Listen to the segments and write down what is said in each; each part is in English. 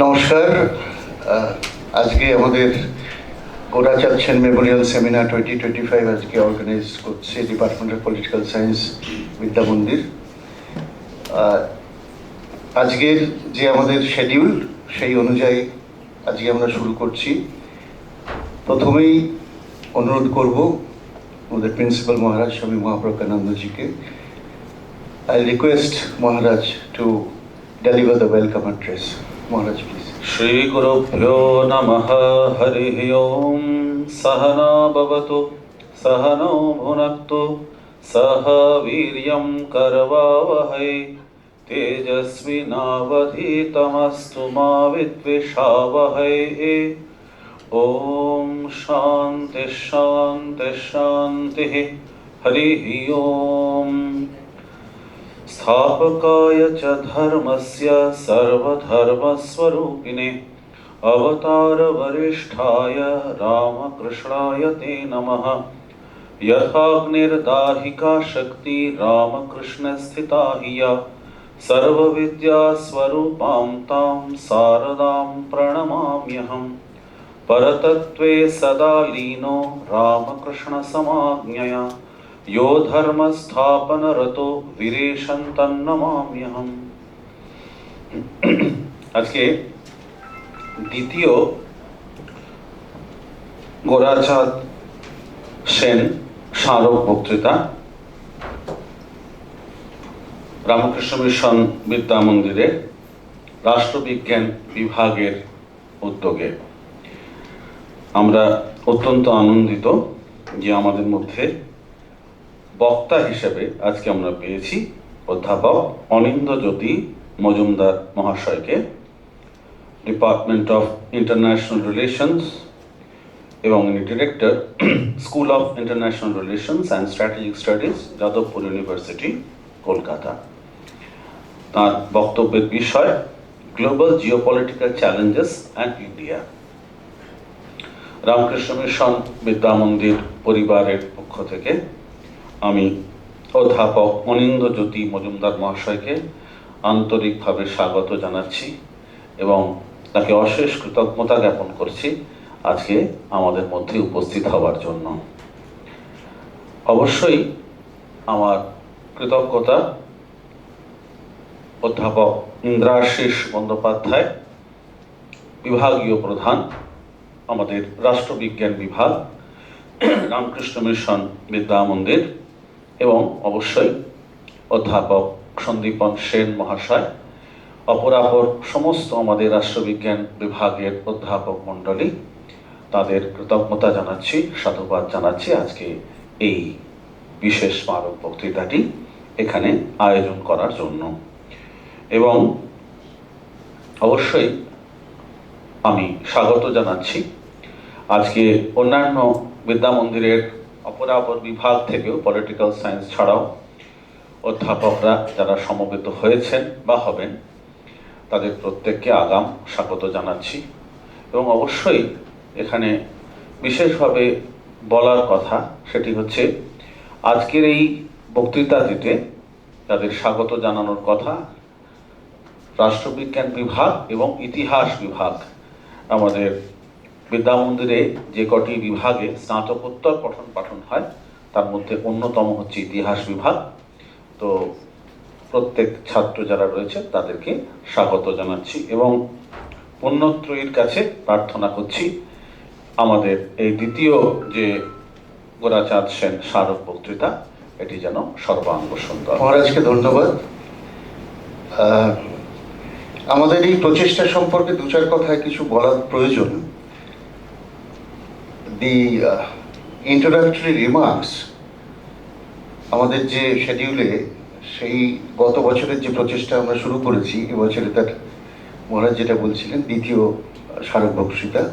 নমস্কার। আজকে আমাদের গোরা চাঁদ মেমোরিয়াল সেমিনার 2025 আজকে অর্গানাইজ করছে ডিপার্টমেন্ট অফ পলিটিক্যাল সায়েন্স বিদ্যা মন্দির। আজকের যে আমাদের শিডিউল সেই অনুযায়ী আজকে আমরা শুরু করছি। প্রথমেই অনুরোধ করব আমাদের প্রিন্সিপাল মহারাজ স্বামী মহাপ্রজ্ঞানন্দজিকে। I request Maharaj to deliver the welcome address. Maharaj, please. Shri Gurubhyo Namaha Harihi Om Sahana Bhavatu Sahano Bhunaktu Saha Viryam Karavavahai Tejasvinavadhitamastu Ma Vidvishavahai Om Shanti Shanti Shanti Harihi Om स्थापकाय च धर्मस्य सर्वधर्मस्वरूपिणे अवतारवरिष्ठाय रामकृष्णाय ते नमः। यथाग्निर्दाहिका शक्ति रामकृष्णस्थिता हि या सर्वविद्यास्वरूपां तां शारदां प्रणमाम्यहम्। परतत्त्वे सदा लीनो रामकृष्णसमाज्ञया यो धर्मस्थापनरतो वीरेशं तन्नमाम्यहम्। আজকে দ্বিতীয় গোরাচাঁদ সেন স্মারক বক্তৃতা রামকৃষ্ণ মিশন বিদ্যা মন্দিরের রাষ্ট্রবিজ্ঞান বিভাগের উদ্যোগে। আমরা অত্যন্ত আনন্দিত যে আমাদের মধ্যে বক্তা হিসেবে আজকে আমরা পেয়েছি অধ্যাপক অনিন্দ্যজ্যোতি মজুমদার মহাশয়কে, ডিপার্টমেন্ট অফ ইন্টারন্যাশনাল রিলেশনস এবং director school of international relations and strategic studies, Jadavpur university, Kolkata. তার বক্তব্যের বিষয় global geopolitical challenges and India. Ramakrishna mission বিদ্যা মন্দির পরিবারের পক্ষ থেকে আমি অধ্যাপক অনিন্দ্যজ্যোতি মজুমদার মহাশয়কে আন্তরিকভাবে স্বাগত জানাচ্ছি এবং তাকে অশেষ কৃতজ্ঞতা জ্ঞাপন করছি আজকে আমাদের মধ্যে উপস্থিত হওয়ার জন্য। অবশ্যই আমার কৃতজ্ঞতা অধ্যাপক ইন্দ্রাশিস বন্দ্যোপাধ্যায়, বিভাগীয় প্রধান, আমাদের রাষ্ট্রবিজ্ঞান বিভাগ, রামকৃষ্ণ মিশন বিদ্যা মন্দির, এবং অবশ্যই অধ্যাপক সন্দীপন সেন মহাশয়, অপরাপর সমস্ত আমাদের রাষ্ট্রবিজ্ঞান বিভাগের অধ্যাপক মণ্ডলী, তাদের কৃতজ্ঞতা জানাচ্ছি, সাধুবাদ জানাচ্ছি আজকে এই বিশেষ স্মারক বক্তৃতাটি এখানে আয়োজন করার জন্য। এবং অবশ্যই আমি স্বাগত জানাচ্ছি আজকে অন্যান্য বিদ্যা মন্দিরের অপরাপর বিভাগ থেকেও পলিটিক্যাল সায়েন্স ছাড়াও অধ্যাপকরা যারা সমবেত হয়েছেন বা হবেন তাদের প্রত্যেককে আগাম স্বাগত জানাচ্ছি। এবং অবশ্যই এখানে বিশেষভাবে বলার কথা সেটি হচ্ছে আজকের এই বক্তৃতাটিতে তাদের স্বাগত জানানোর কথা রাষ্ট্রবিজ্ঞান বিভাগ এবং ইতিহাস বিভাগ। আমাদের বিদ্যা মন্দিরে যে কটি বিভাগে স্নাতকোত্তর পঠন পাঠন হয় তার মধ্যে অন্যতম হচ্ছে ইতিহাস বিভাগ। তো প্রত্যেক ছাত্র যারা রয়েছে তাদেরকে স্বাগত জানাচ্ছি এবং পুণ্যত্রয়ীর কাছে প্রার্থনা করছি আমাদের এই দ্বিতীয় যে গোরাচাঁদ সেন স্মারক বক্তৃতা এটি যেন সর্বাঙ্গ সুন্দর। মহারাজকে ধন্যবাদ। আমাদের এই প্রচেষ্টা সম্পর্কে দু চার কথায় কিছু বলার প্রয়োজন। দি ইন্ট্রোডাক্টরি রিমার্কস আমাদের যে শিডিউলে সেই গত বছরের যে প্রচেষ্টা আমরা শুরু করেছি এবছরে তার মহারাজ যেটা বলছিলেন দ্বিতীয় স্মারক বক্তৃতা।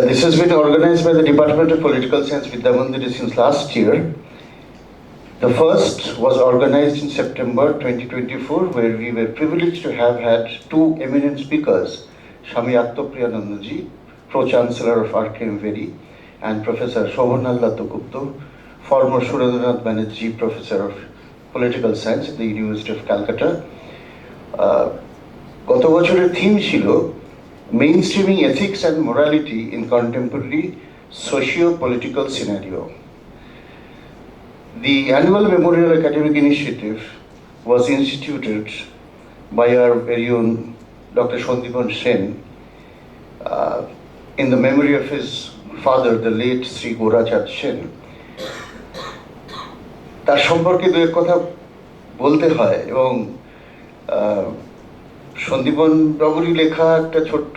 This has been organized by the Department of Political Science Vidya Mandir since last year. The first was organized in September 2024, where we were privileged to have had two eminent speakers, Swami Attopriyanandaji, Pro-Chancellor of RKM Very, and Professor Shobhanallatha Gupta, former Surendranath Banerjee Professor of Political Science at the University of Calcutta, গত বছরের theme ছিল mainstreaming ethics and morality in contemporary socio-political scenario. The annual Memorial Academic Initiative was instituted by our very own Dr. Shondipan Sen in the memory of his father, the late Sri Gora Sen. তার সম্পর্কে দু এক কথা বলতে হয় এবং সন্দীপন বাবুরই লেখা একটা ছোট্ট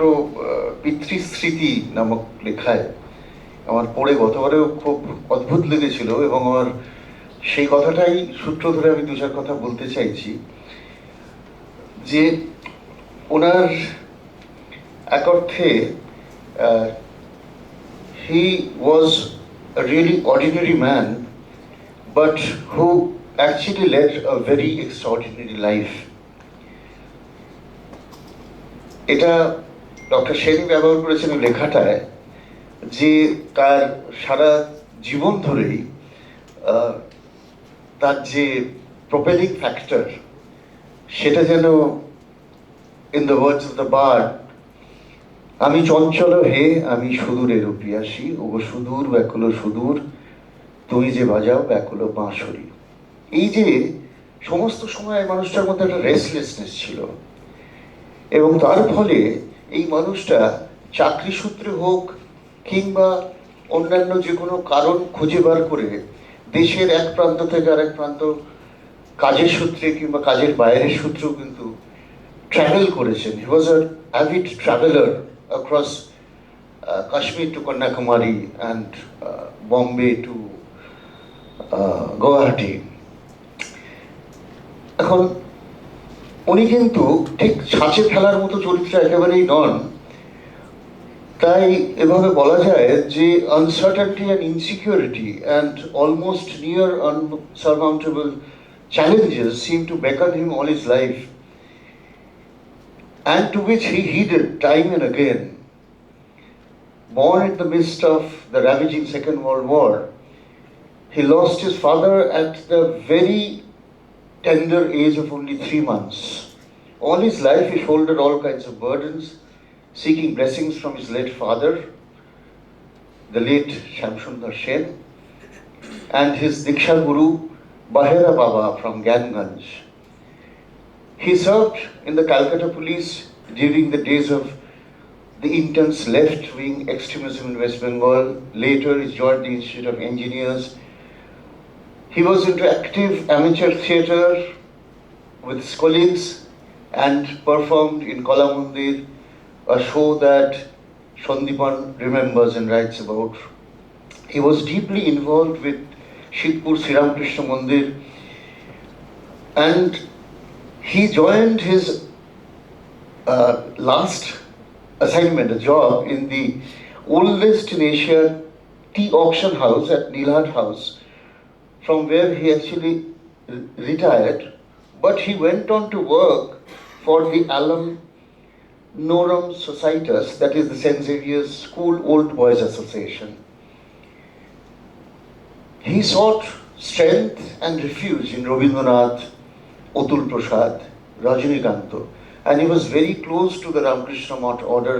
পিতৃস্মৃতি নামক লেখায় আমার পড়ে গতবারেও খুব অদ্ভুত লেগেছিল এবং আমার সেই কথাটাই সূত্র ধরে আমি দু চার কথা বলতে চাইছি যে ওনার এক অর্থে হি ওয়াজ a really ordinary man but who actually led a very extraordinary life. এটা ডক্টর সেন ব্যবহার করেছেন লেখাটায় যে তার সারা জীবন ধরেই তার যে প্রপেলিং ফ্যাক্টর সেটা যেন in the words of the bird, আমি চঞ্চল হে আমি সুদূরের পিয়াসী ও সুদূর ব্যাকুল সুদূর তুমি যে বাজাও ব্যাকুল বাঁশরি। এই যে সমস্ত সময় মানুষটার মধ্যে একটা রেস্টলেসনেস ছিল এবং তার ফলে এই মানুষটা চাকরি সূত্রে হোক কিংবা অন্যান্য যে কোনো কারণ খুঁজে বার করে দেশের এক প্রান্ত থেকে আরেক প্রান্ত কাজের সূত্রে কিংবা কাজের বাইরের সূত্রেও কিন্তু ট্রাভেল করেছেন। He was a avid traveller across Kashmir to Kanyakumari and Bombay to Guwahati. এখন উনি কিন্তু ঠিক ছাঁচে ফেলার মতো চরিত্র একেবারেই নন। তাই এভাবে বলা যায় যে uncertainty and insecurity and almost near unsurmountable challenges seem to beckon him all his life, and to which he heeded time and again. Born in the midst of the ravaging Second World War, he lost his father at the very tender age of only 3 months. All his life he shouldered all kinds of burdens, seeking blessings from his late father, the late Shamsundar Sen, and his Diksha Guru, Bahera Baba from Ganganj. He served in the Calcutta police during the days of the intense left-wing extremism in West Bengal. Later he joined the Institute of Engineers. He was into active amateur theatre with his colleagues and performed in Kalamundir, a show that Shondipan remembers and writes about. He was deeply involved with Shivpur Sri Ramakrishna Mandir, and he joined his last assignment, a job in the oldest in Asia tea auction house at Nilhat House, from where he actually retired, but he went on to work for the Alum Norum Societas, that is the St. Xavier's School Old Boys Association. He sought strength and refuge in Rabindranath, Atul Prasad, Rajinikanto, and he was very close to the Ramakrishna Math order.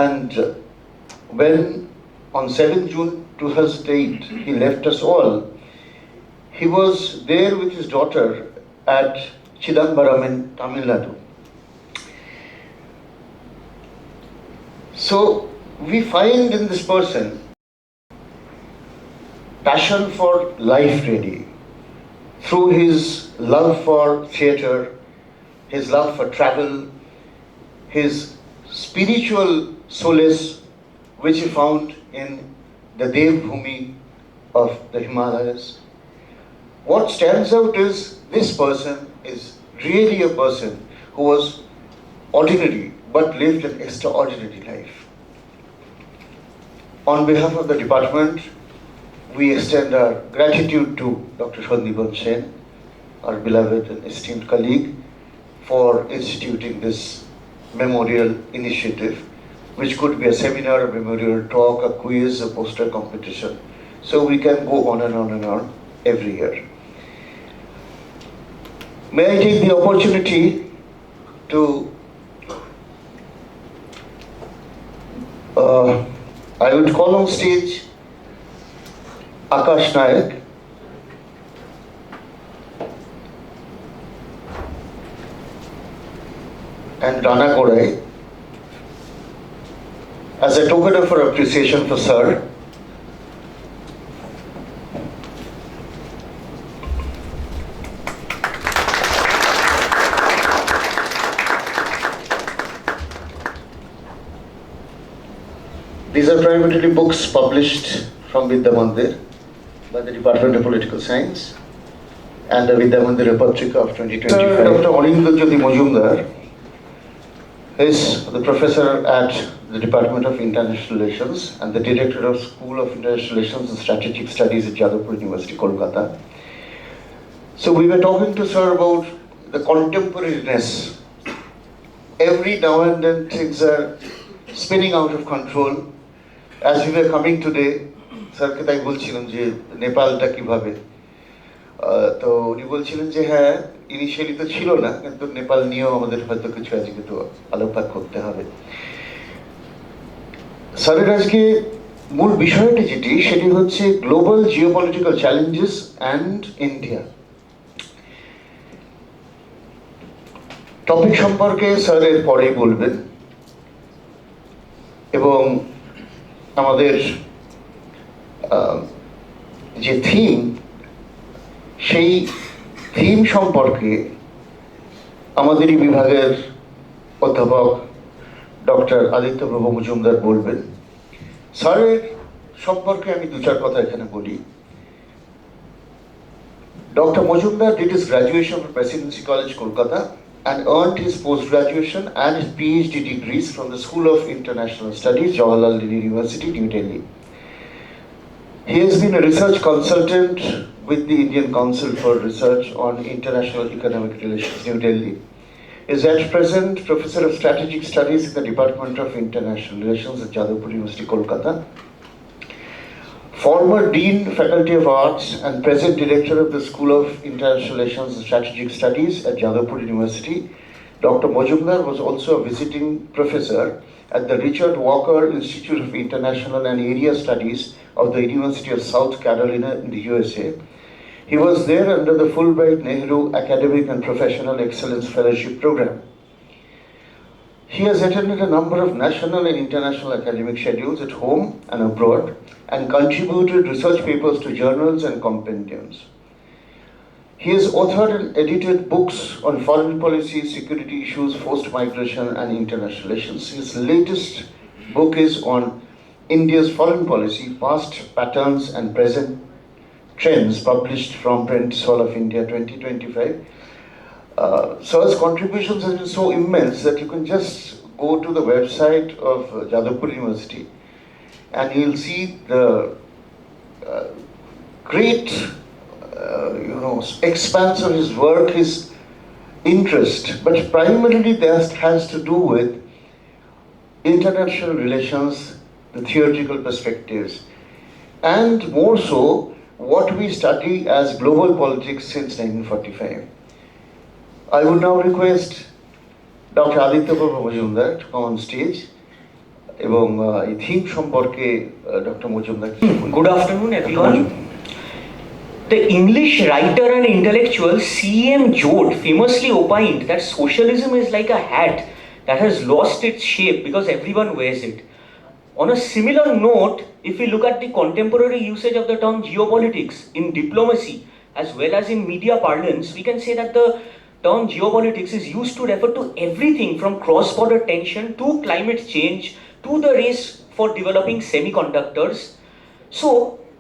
And when on 7th June 2008 he left us all, he was there with his daughter at Chidambaram in Tamil Nadu. So we find in this person passion for life really, through his love for theatre, his love for travel, his spiritual solace which he found in the Dev Bhumi of the Himalayas. What stands out is this person is really a person who was ordinary but lived an extraordinary life. On behalf of the department, we extend our gratitude to Dr. Shondipan Sen, our beloved and esteemed colleague, for instituting this memorial initiative, which could be a seminar, a memorial talk, a quiz, a poster competition. So we can go on and on and on every year. May I take the opportunity to, I would call on stage Akash Nayak, and Rana Gora as a token of our appreciation for Sir. These are primarily books published from Vidya Mandir by the Department of Political Science and the Vidya Mandir Patrika of 2025. Sir Dr. Anindajyoti Majumdar is the professor at the Department of International Relations and the director of School of International Relations and Strategic Studies at Jadavpur University, Kolkata. So we were talking to Sir about the contemporariness. Every now and then things are spinning out of control. As we were coming today, স্যারকে তাই বলছিলাম যে নেপালটা কিভাবে, তো উনি বলছিলেন যে হ্যাঁ ইনিশিয়ালি তো ছিল না, কিন্তু নেপাল নিয়েও আমাদের হয়তো কিছু আজকে তো আলোকপাত করতে হবে। স্যারের আজকে মূল বিষয়টি যেটি সেটি হচ্ছে global geopolitical challenges and India. Topic সম্পর্কে স্যার এর পরেই বলবেন এবং আমাদের যে থিম সেই থিম সম্পর্কে আমাদেরই বিভাগের অধ্যাপক ডক্টর আদিত্য প্রভু মজুমদার বলবেন। স্যারের সম্পর্কে আমি দু চার কথা এখানে বলি। Dr. Majumdar did his graduation from Presidency College, Kolkata, and earned his post-graduation and his PhD degrees from the School of International Studies, Jawaharlal Nehru University, New Delhi. He has been a research consultant with the Indian Council for Research on International Economic Relations, New Delhi. Is at present Professor of Strategic Studies in the Department of International Relations at Jadavpur University, Kolkata. Former Dean, Faculty of Arts, and present Director of the School of International Relations and Strategic Studies at Jadavpur University, Dr. Majumdar was also a visiting professor at the Richard Walker Institute of International and Area Studies of the University of South Carolina in the USA. He was there under the Fulbright Nehru Academic and Professional Excellence Fellowship Program. He has attended a number of national and international academic schedules at home and abroad and contributed research papers to journals and compendiums. He has authored and edited books on foreign policy, security issues, forced migration, and international relations. His latest book is on India's foreign policy, past patterns and present trends, published from Prentice Hall of India 2025. Sir's contributions have been so immense that you can just go to the website of Jadavpur University and you'll see the great expanse of his work, his interest, but primarily that has to do with international relations, the theoretical perspectives, and more so what we study as global politics since 1945. I would now request Dr. Aditya Prabha Majumdar to come on stage এবং এই theme সম্পর্কে doctor Majumdar. Good afternoon, everyone. The English writer and intellectual C.M. Joad famously opined that socialism is like a hat that has lost its shape because everyone wears it. On a similar note, if we look at the contemporary usage of the term geopolitics in diplomacy as well as in media parlance, we can say that the term geopolitics is used to refer to everything from cross-border tension to climate change to the race for developing semiconductors. So,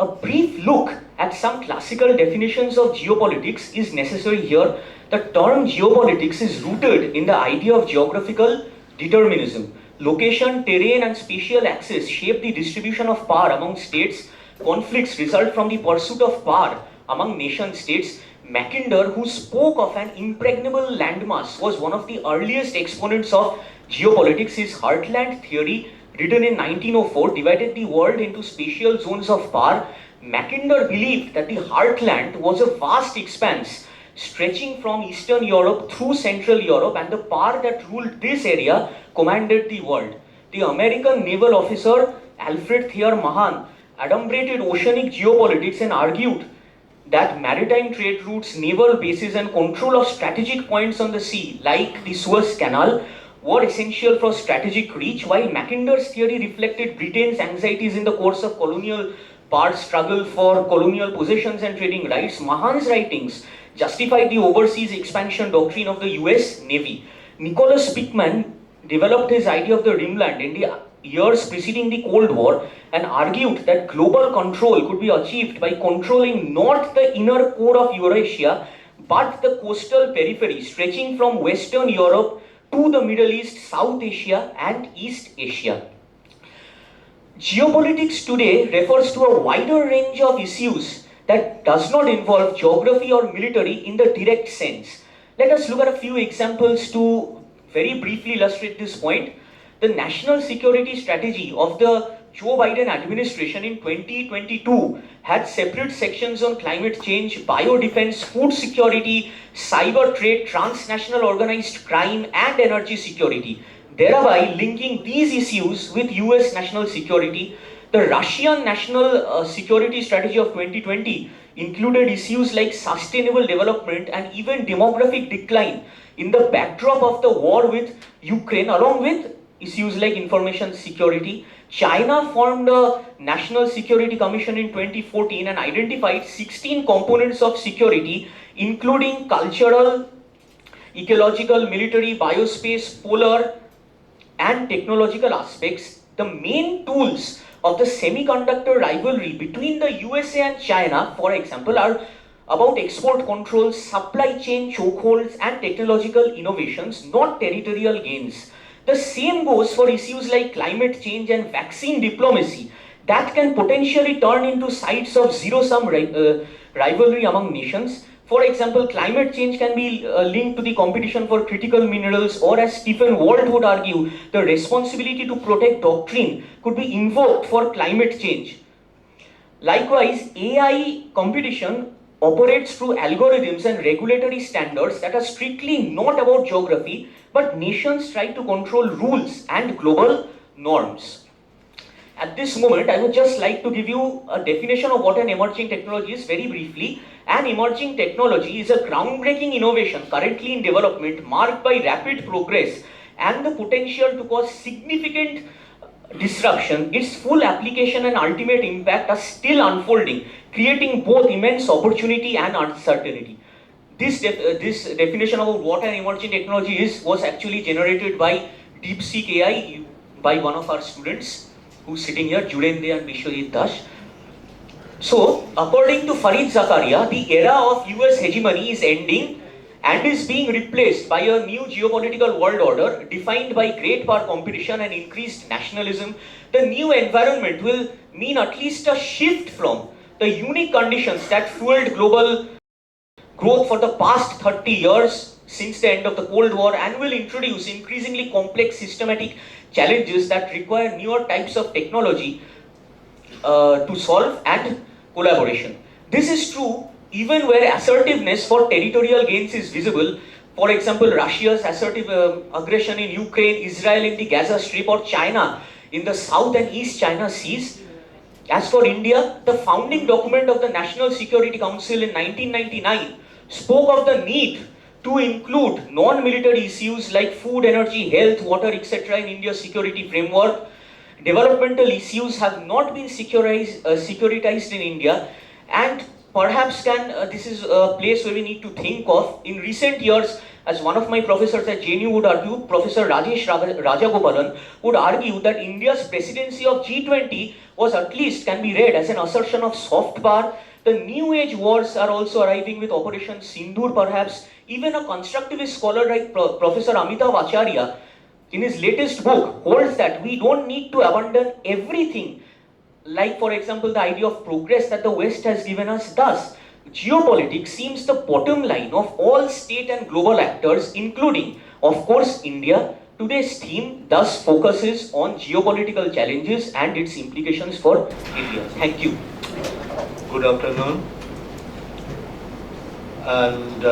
a brief look at some classical definitions of geopolitics is necessary here. The term geopolitics is rooted in the idea of geographical determinism. Location, terrain, and spatial axis shape the distribution of power among states. Conflicts result from the pursuit of power among nation states. Mackinder, who spoke of an impregnable landmass, was one of the earliest exponents of geopolitics. His heartland theory, written in 1904, divided the world into spatial zones of power. Mackinder believed that the heartland was a vast expanse stretching from Eastern Europe through Central Europe, and the power that ruled this area commanded the world. The American naval officer Alfred Thayer Mahan adumbrated oceanic geopolitics and argued that maritime trade routes, naval bases, and control of strategic points on the sea, like the Suez Canal, were essential for strategic reach, while Mackinder's theory reflected Britain's anxieties in the course of colonial power struggle for colonial possessions and trading rights. Mahan's writings justified the overseas expansion doctrine of the US Navy. Nicholas Pickman developed his idea of the rimland in the years preceding the Cold War and argued that global control could be achieved by controlling not the inner core of Eurasia but the coastal periphery stretching from Western Europe to the Middle East, South Asia, and East Asia. Geopolitics today refers to a wider range of issues that does not involve geography or military in the direct sense. Let us look at a few examples to very briefly illustrate this point. The national security strategy of the Joe Biden administration in 2022 had separate sections on climate change, biodefense, food security, cyber trade, transnational organized crime, and energy security, thereby linking these issues with US national security. The Russian national security strategy of 2020 included issues like sustainable development and even demographic decline in the backdrop of the war with Ukraine, along with issues like information security. China formed a National Security Commission in 2014 and identified 16 components of security, including cultural, ecological, military, biospace, polar, and technological aspects. The main tools of the semiconductor rivalry between the USA and China, for example, are about export controls, supply chain chokeholds, and technological innovations, not territorial gains. The same goes for issues like climate change and vaccine diplomacy that can potentially turn into sites of zero-sum rivalry among nations. For example, climate change can be linked to the competition for critical minerals, or as Stephen Walt would argue, the responsibility to protect doctrine could be invoked for climate change. Likewise, AI competition operates through algorithms and regulatory standards that are strictly not about geography, but nations try to control rules and global norms. At this moment, I would just like to give you a definition of what an emerging technology is very briefly. An emerging technology is a groundbreaking innovation currently in development marked by rapid progress and the potential to cause significant disruption. Its full application and ultimate impact are still unfolding, creating both immense opportunity and uncertainty. This definition of what an emerging technology is was actually generated by DeepSeek AI by one of our students who's sitting here, Jurendra and Vishwajit Das. So, according to Fareed Zakaria, the era of US hegemony is ending and is being replaced by a new geopolitical world order defined by great power competition and increased nationalism. The new environment will mean at least a shift from the unique conditions that fueled global growth for the past 30 years since the end of the Cold War, and will introduce increasingly complex systematic challenges that require newer types of technology to solve and collaboration. This is true even where assertiveness for territorial gains is visible. For example, Russia's assertive aggression in Ukraine, Israel in the Gaza Strip, or China in the South and East China Seas. As for India, the founding document of the National Security Council in 1999 spoke of the need to include non-military issues like food, energy, health, water, etc. in India's security framework. Developmental issues have not been securitized in India, and perhaps this is a place where we need to think of. In recent years, as one of my professors at JNU would argue, Professor Rajesh Rajagopalan would argue that India's presidency of G20 was at least can be read as an assertion of soft power. The new age wars are also arriving with Operation Sindoor perhaps. Even a constructivist scholar like Professor Amitav Acharya, in his latest book, holds that we don't need to abandon everything, like for example the idea of progress that the West has given us. Thus, geopolitics seems the bottom line of all state and global actors, including, of course, India. Today's theme thus focuses on geopolitical challenges and its implications for India. Thank you. Good afternoon. And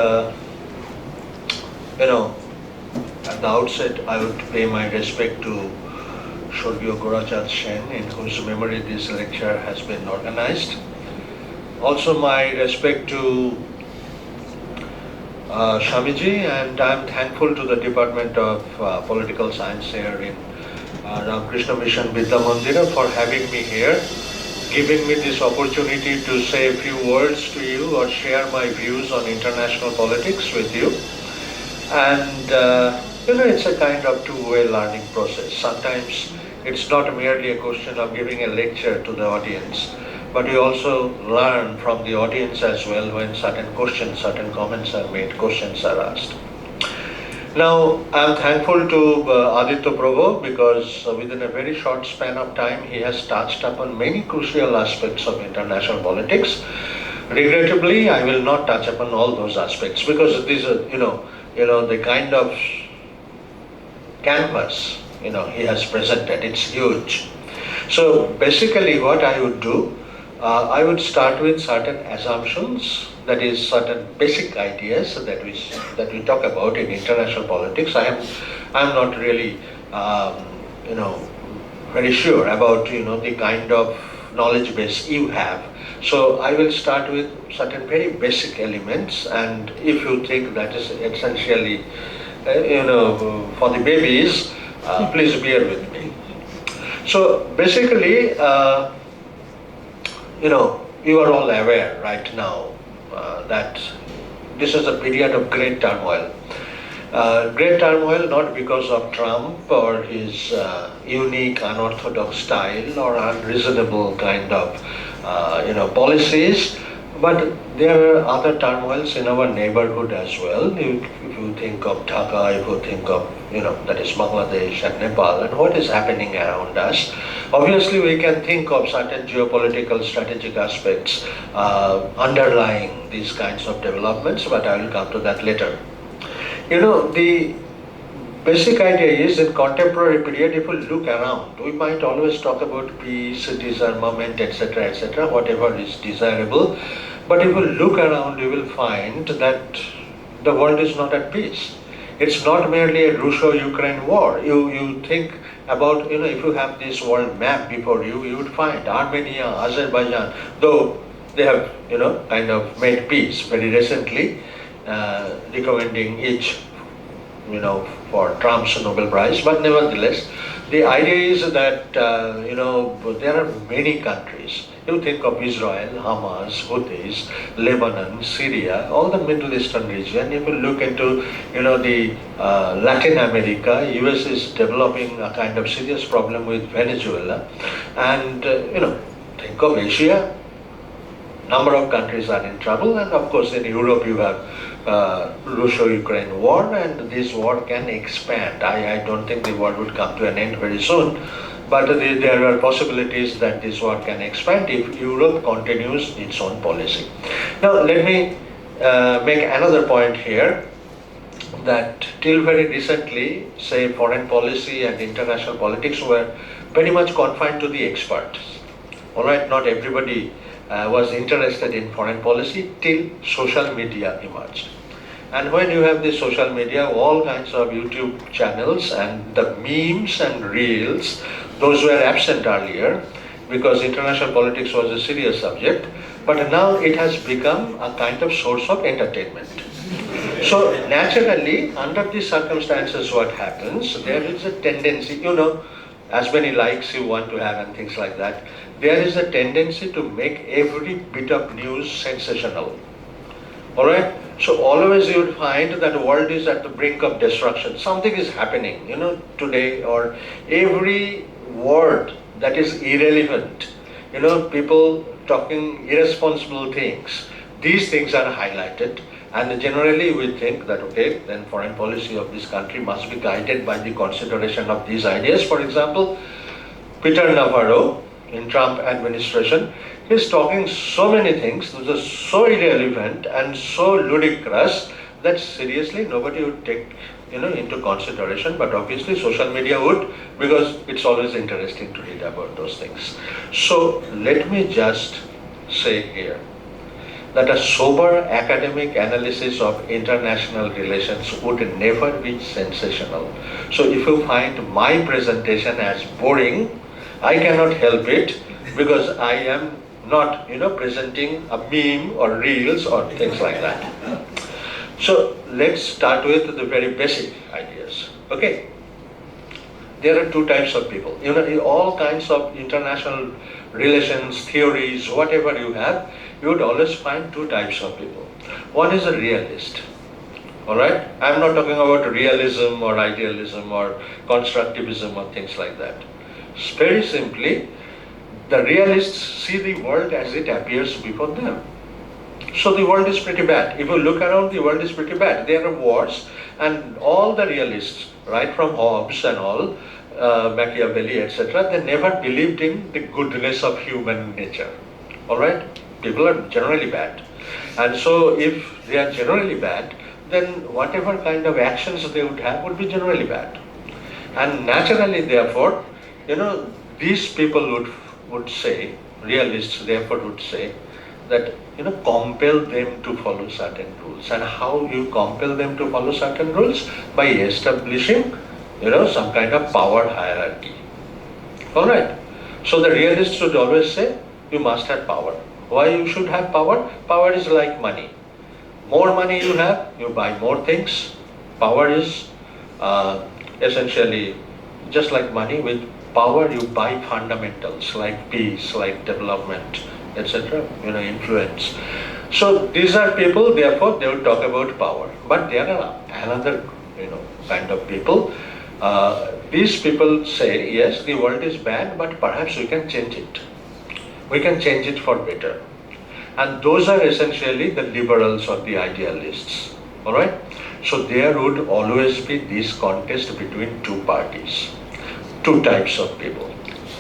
at the outset, I would pay my respect to Shorgio Gora Sen, in whose memory this lecture has been organized. Also, my respect to Shamiji, and I'm thankful to the Department of Political Science here in Ramakrishna Mission Vidya Mandira for having me here, giving me this opportunity to say a few words to you or share my views on international politics with you. And it's a kind of two-way learning process. Sometimes it's not merely a question of giving a lecture to the audience, but you also learn from the audience as well when certain questions, certain comments are made, questions are asked. Now, I'm thankful to Aditya Prabhu because within a very short span of time, he has touched upon many crucial aspects of international politics. Regrettably, I will not touch upon all those aspects because these are, the kind of canvas, he has presented. It's huge. So basically what I would do, I would start with certain assumptions, that is certain basic ideas that we talk about in international politics. I'm not really, very sure about, the kind of knowledge base you have. So I will start with certain very basic elements, and if you think that is essentially, for the babies, please bear with me. So basically, you are all aware right now that this is a period of great turmoil. Great turmoil not because of Trump or his unique unorthodox style or unreasonable kind of policies, but there are other turmoils in our neighborhood as well. If you think of Dhaka, if you think of, that is Bangladesh and Nepal, and what is happening around us, obviously we can think of certain geopolitical strategic aspects underlying these kinds of developments, but I will come to that later. The basic idea is in contemporary period, if we look around, we might always talk about peace, disarmament, etc., whatever is desirable. But if you look around, you will find that the world is not at peace. It's not merely a Russo-Ukraine war. You think about, if you have this world map before you, you would find Armenia, Azerbaijan, though they have, kind of made peace very recently, recommending each, for Trump's Nobel Prize. But nevertheless, the idea is that, there are many countries. You think of Israel, Hamas, Houthis, Lebanon, Syria, all the Middle Eastern region. If you look into, the Latin America, US is developing a kind of serious problem with Venezuela. And, think of Asia, number of countries are in trouble. And of course in Europe you have Russo-Ukraine war, and this war can expand. I don't think the war would come to an end very soon. But there are possibilities that this war can expand if Europe continues its own policy. Now let me make another point here, that till very recently, say foreign policy and international politics were very much confined to the experts. Alright, not everybody was interested in foreign policy till social media emerged. And when you have the social media, all kinds of YouTube channels and the memes and reels, those were absent earlier because international politics was a serious subject, but now it has become a kind of source of entertainment. So naturally, under these circumstances, what happens, there is a tendency, as many likes you want to have and things like that, there is a tendency to make every bit of news sensational. Alright? So always you would find that the world is at the brink of destruction. Something is happening, today, or every word that is irrelevant, people talking irresponsible things, these things are highlighted. And generally we think that, okay, then foreign policy of this country must be guided by the consideration of these ideas. For example, Peter Navarro in Trump administration is talking so many things that are so irrelevant and so ludicrous that seriously nobody would take into consideration, but obviously social media would, because it's always interesting to read about those things. So let me just say here that a sober academic analysis of international relations would never be sensational. So if you find my presentation as boring, I cannot help it because I am not, presenting a meme or reels or things like that. So let's start with the very basic ideas. Okay. There are two types of people. In all kinds of international relations, theories, whatever you have, you would always find two types of people. One is a realist. All right? I'm not talking about realism or idealism or constructivism or things like that. Very simply, the realists see the world as it appears before them. So the world is pretty bad. If you look around, the world is pretty bad. There are wars, and all the realists, right from Hobbes and all, Machiavelli, etc., they never believed in the goodness of human nature. All right? People are generally bad. And so if they are generally bad, then whatever kind of actions they would have would be generally bad. And naturally, therefore, these people would say, realists therefore would say, that compel them to follow certain rules. And how you compel them to follow certain rules? By establishing some kind of power hierarchy. All right. So the realists would always say you must have power. Why you should have power? Power is like money. More money you have, you buy more things. Power is essentially just like money. With power you buy fundamentals like peace, like development, etc., influence. So these are people, therefore they will talk about power. But there are another, kind of people. These people say, yes, the world is bad, but perhaps we can change it. We can change it for better. And those are essentially the liberals or the idealists. All right? So there would always be this contest between two parties, two types of people.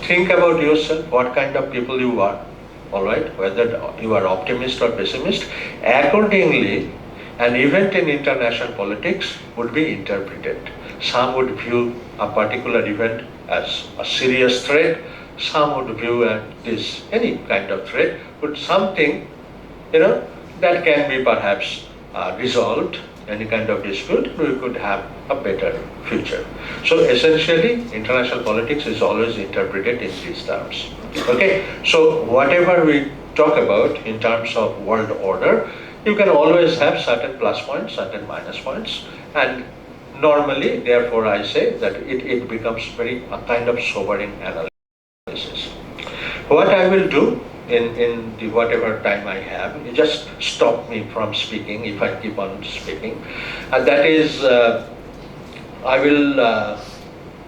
Think about yourself, what kind of people you are. All right, whether you are optimist or pessimist. Accordingly, an event in international politics would be interpreted. Some would view a particular event as a serious threat. Some would view this any kind of threat, but something, that can be perhaps resolved. Any kind of dispute, we could have a better future. So essentially, international politics is always interpreted in these terms. Okay, so whatever we talk about in terms of world order, you can always have certain plus points, certain minus points, and normally, therefore, I say that it becomes a kind of sobering analysis. What I will do in the whatever time I have, you just stop me from speaking if I keep on speaking, and that is, I will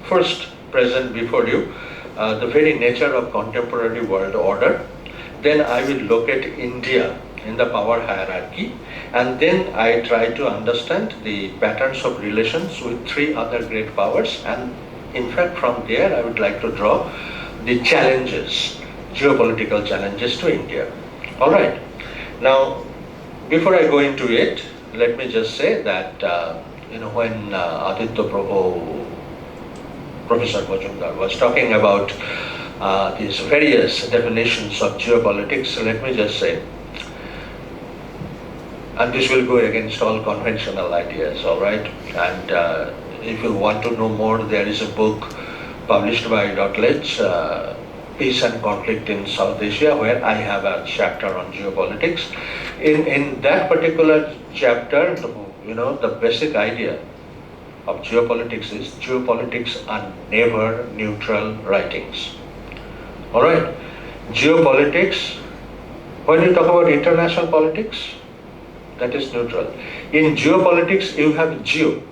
first present before you the very nature of contemporary world order. Then I will locate India in the power hierarchy, and then I try to understand the patterns of relations with three other great powers, and in fact from there I would like to draw the challenges, geopolitical challenges to India. All right. Now, before I go into it, let me just say that when Aditya Prabhu, Professor Majumdar was talking about these various definitions of geopolitics, let me just say, and this will go against all conventional ideas, all right? And if you want to know more, there is a book published by Routledge, Peace and Conflict in South Asia, where I have a chapter on geopolitics. In that particular chapter, the basic idea of geopolitics is geopolitics are never neutral writings. All right? Geopolitics, when you talk about international politics, that is neutral. In geopolitics, you have geo.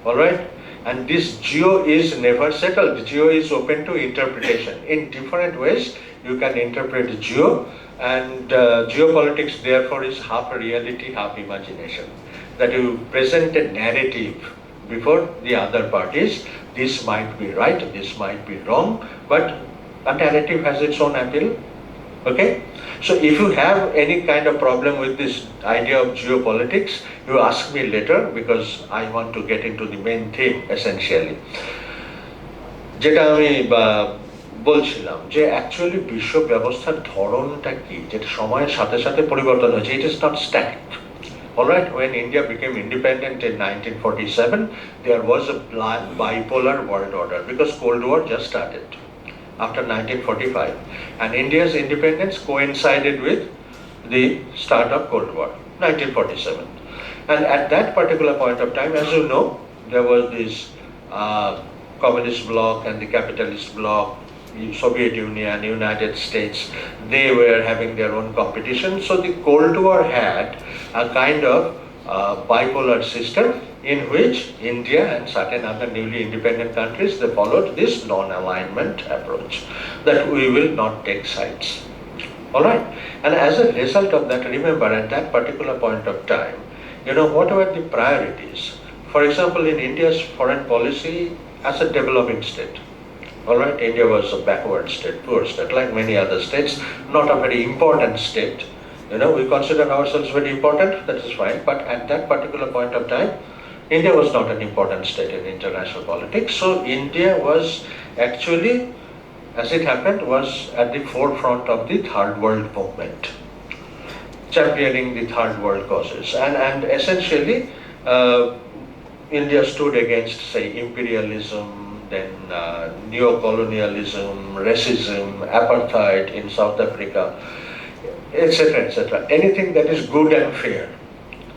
All right? And this geo is never settled. Geo is open to interpretation. In different ways, you can interpret geo, and geopolitics therefore is half reality, half imagination. That you present a narrative before the other parties. This might be right, this might be wrong, but a narrative has its own appeal. Okay? So if you have any kind of problem with this idea of geopolitics, you ask me later, because I want to get into the main theme essentially. যেটা আমি বলছিলাম যে actually বিশ্ব ব্যবস্থার ধরনটা কি, যেটা সময়ের সাথে সাথে পরিবর্তন হয়েছে। It is not static. Alright, when India became independent in 1947, there was a bipolar world order because Cold War just started after 1945, and India's independence coincided with the start of Cold War, 1947. And at that particular point of time, as you know, there was this communist bloc and the capitalist bloc, the Soviet Union, United States. They were having their own competition. So the Cold War had a kind of bipolar system in which India and certain other newly independent countries, they followed this non-alignment approach, that we will not take sides. All right. And as a result of that, remember at that particular point of time, what were the priorities? For example, in India's foreign policy as a developing state, all right, India was a backward state, poor state, like many other states, not a very important state. We consider ourselves very important, that is fine, but at that particular point of time, India was not an important state in international politics. So India was actually, as it happened, was at the forefront of the third world movement, championing the third world causes. And essentially, India stood against, say, imperialism, then neo-colonialism, racism, apartheid in South Africa, etc., etc. Anything that is good and fair,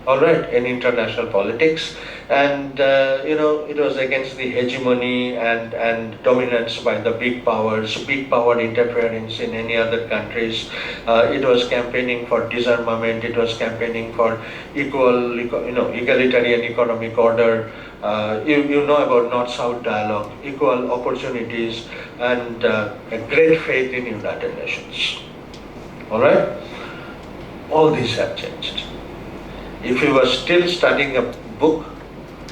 all right, in international politics. And it was against the hegemony and dominance by the big powers, big power interference in any other countries. It was campaigning for disarmament. It was campaigning for egalitarian economic order. You know about North-South dialogue, equal opportunities, and a great faith in United Nations. All right? All these have changed. If you were still studying a book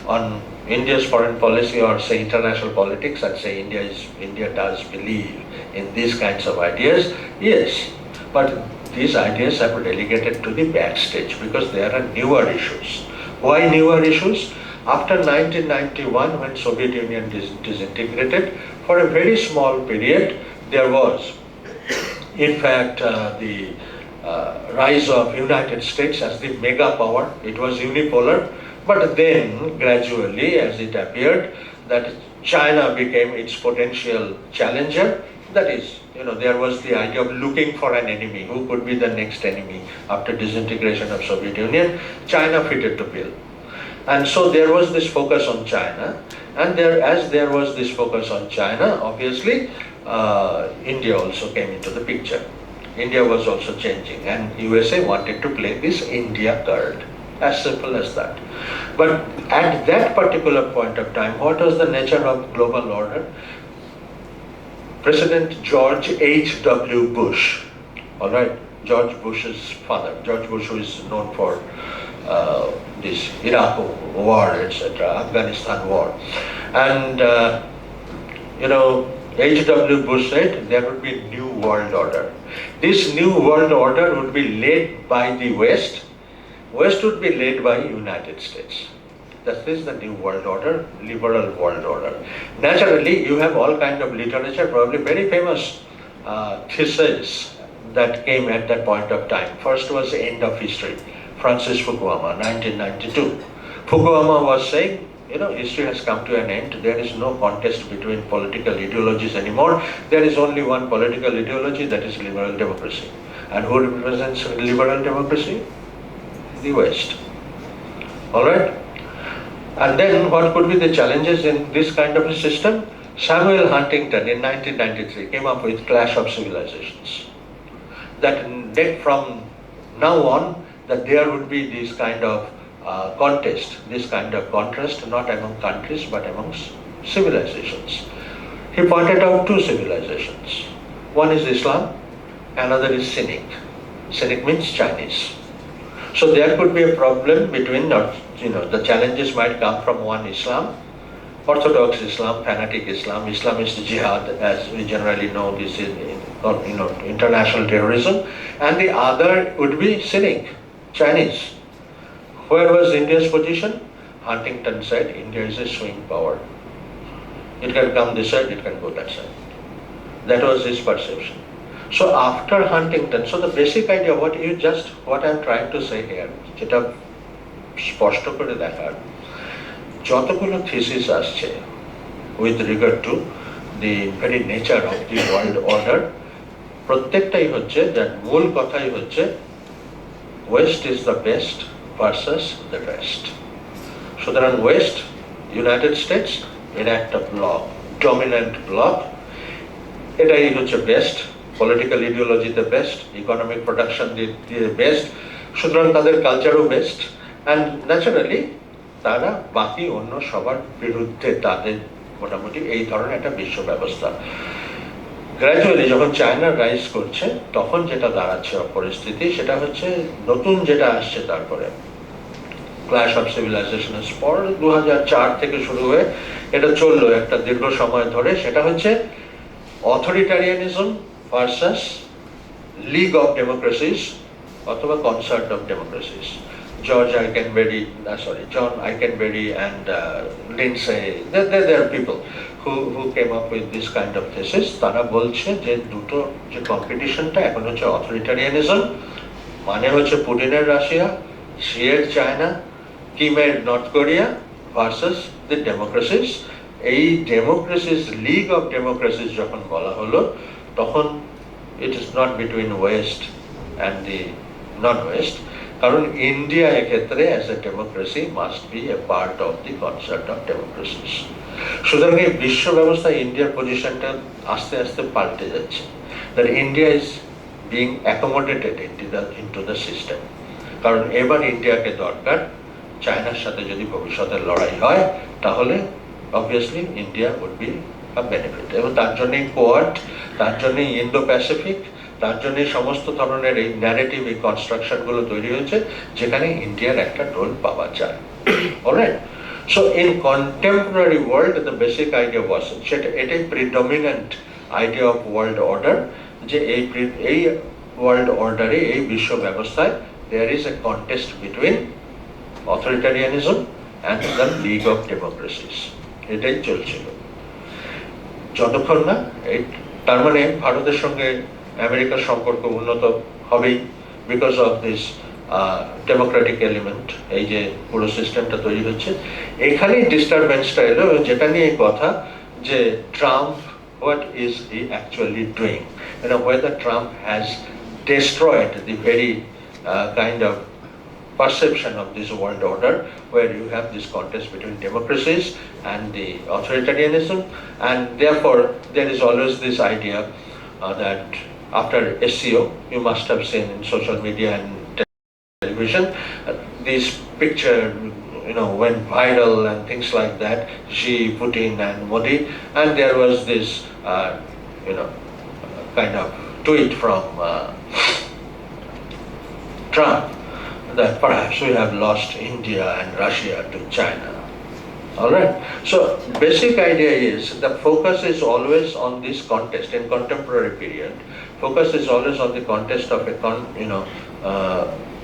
on India's foreign policy or say international politics and say India does believe in these kinds of ideas, yes, but these ideas have relegated to the backstage because there are newer issues. Why newer issues? After 1991, when Soviet Union disintegrated, for a very small period, there was, in fact, the rise of United States as the mega power. It was unipolar, but then gradually, as it appeared, that China became its potential challenger. That is, there was the idea of looking for an enemy. Who could be the next enemy after disintegration of Soviet Union? China fitted the bill. And so there was this focus on China, and as there was this focus on China, obviously, India also came into the picture. India was also changing, and USA wanted to play this India card. As simple as that. But at that particular point of time, what was the nature of global order? President George H.W. Bush, all right, George Bush's father, George Bush, who is known for this Iraq war, etc., Afghanistan war. And, H.W. Bush said there would be a new world order. This new world order would be led by the West. West would be led by United States. That is the new world order, liberal world order. Naturally, you have all kind of literature, probably very famous theses that came at that point of time. First was the end of history. Francis Fukuyama, 1992. Fukuyama was saying, history has come to an end. There is no contest between political ideologies anymore. There is only one political ideology, that is liberal democracy. And who represents liberal democracy? The West. All right? And then what could be the challenges in this kind of a system? Samuel Huntington in 1993 came up with Clash of Civilizations. That from now on, that there would be this kind of contest, this kind of contrast, not among countries, but amongst civilizations. He pointed out two civilizations. One is Islam, another is Cynic. Cynic means Chinese. So there could be a problem between, the challenges might come from one Islam, Orthodox Islam, fanatic Islam, Islamist jihad, as we generally know this is, international terrorism, and the other would be Cynic, Chinese. Where was India's position? Huntington said India is a swing power. It can come this side, it can go that side. That was his perception. So after Huntington, so the basic idea, what I'm trying to say here, যেটা স্পষ্ট করে দেখার, যতগুলো thesis আসছে with regard to the very nature of the world order, প্রত্যেকটাই হচ্ছে, that মূল কথাই হচ্ছে West is the best versus the rest. সুতরাং West, United States, এর একটা ব্লক, ডমিনেন্ট ব্লক, এটাই হচ্ছে বেস্ট, পলিটিক্যাল ইডিওলজিতে বেস্ট, ইকোনমিক প্রোডাকশন দিয়ে বেস্ট, সুতরাং তাদের কালচারও বেস্ট, অ্যান্ড ন্যাচারালি তারা বাকি অন্য সবার বিরুদ্ধে, তাদের মোটামুটি এই ধরনের একটা বিশ্ব ব্যবস্থা। গ্র্যাজুয়ালি যখন চায়না রাইজ করছে, তখন যেটা দাঁড়াচ্ছে পরিস্থিতি, সেটা হচ্ছে নতুন যেটা আসছে তারপরে ক্ল্যাশ অফ সিভিলাইজেশনের পর 2004 থেকে শুরু হয়ে এটা চললো একটা দীর্ঘ সময় ধরে, সেটা হচ্ছে অথরিটারিয়ানিজম ভার্সাস লিগ অফ ডেমোক্রেসিস অথবা concert of democracies. John Ikenberry and Lindsay, there are people who came up with this kind of thesis. তারা বলছে যে দুটো যে কম্পিটিশনটা এখন হচ্ছে অথরিটারিয়ানিজম, মানে হচ্ছে পুটিনের রাশিয়া, শিয়ের চায়না, কিমের নর্থ কোরিয়া ভার্সাস দি ডেমোক্রেসিস। এই ডেমোক্রেসিস, লিগ অফ ডেমোক্রেসিস যখন বলা হলো, তখন it is not between West and the non West, কারণ ইন্ডিয়া এক্ষেত্রে as a democracy must B A part of the concert of democracies. সুতরাং এই বিশ্ব ব্যবস্থায় ইন্ডিয়ার পজিশনটা আস্তে আস্তে পাল্টে যাচ্ছে, that India is being accommodated into the system. কারণ এবার ইন্ডিয়াকে দরকার, চায়নার সাথে যদি ভবিষ্যতের লড়াই হয়, তাহলে obviously India would be a benefit, এবং তার জন্যই কোয়াড, তার জন্যই ইন্দো প্যাসিফিক, তার জন্য সমস্ত ধরনের এই ন্যারেটিভ, এই কনস্ট্রাকশনগুলো তৈরি হয়েছে, যেখানে ইন্ডিয়ার একটা রোল পাওয়া যায়। Alright, so in contemporary world the basic idea was, সেটা এটাই predominant idea of world order, যে এই ওয়ার্ল্ড অর্ডারে, এই বিশ্ব ব্যবস্থায় there is a contest between authoritarianism and the league of democracies. এটাই চলছিল যতক্ষণ না তার মানে ভারতের সঙ্গে আমেরিকার সম্পর্ক উন্নত হবেই, because of this Democratic element, এই যে পুরো সিস্টেমটা তৈরি হচ্ছে, এখানেই ডিস্টারবেন্সটা এলো, যেটা নিয়ে কথা যে Trump, what is he actually doing, whether Trump has destroyed the very kind of perception of this world order, where you have this contest between democracies and the authoritarianism, and therefore there is always this idea that after SCO, you must have seen in social media and television, this picture went viral and things like that, Xi, Putin and Modi, and there was this kind of tweet from Trump that perhaps we have lost India and Russia to China. Alright, so basic idea is the focus is always on this contest in contemporary period. Focus is always on the contest of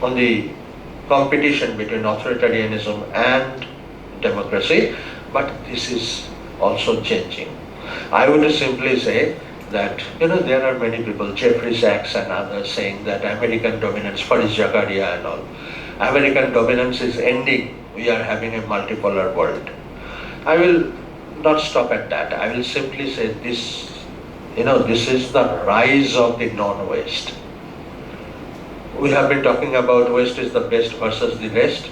on the competition between authoritarianism and democracy, but this is also changing. I would simply say that there are many people, Jeffrey Sachs and others, saying that American dominance, Faris Zakaria and all, American dominance is ending, we are having a multipolar world. I will not stop at that. I will simply say this, this is the rise of the non-West. We have been talking about West is the best versus the rest.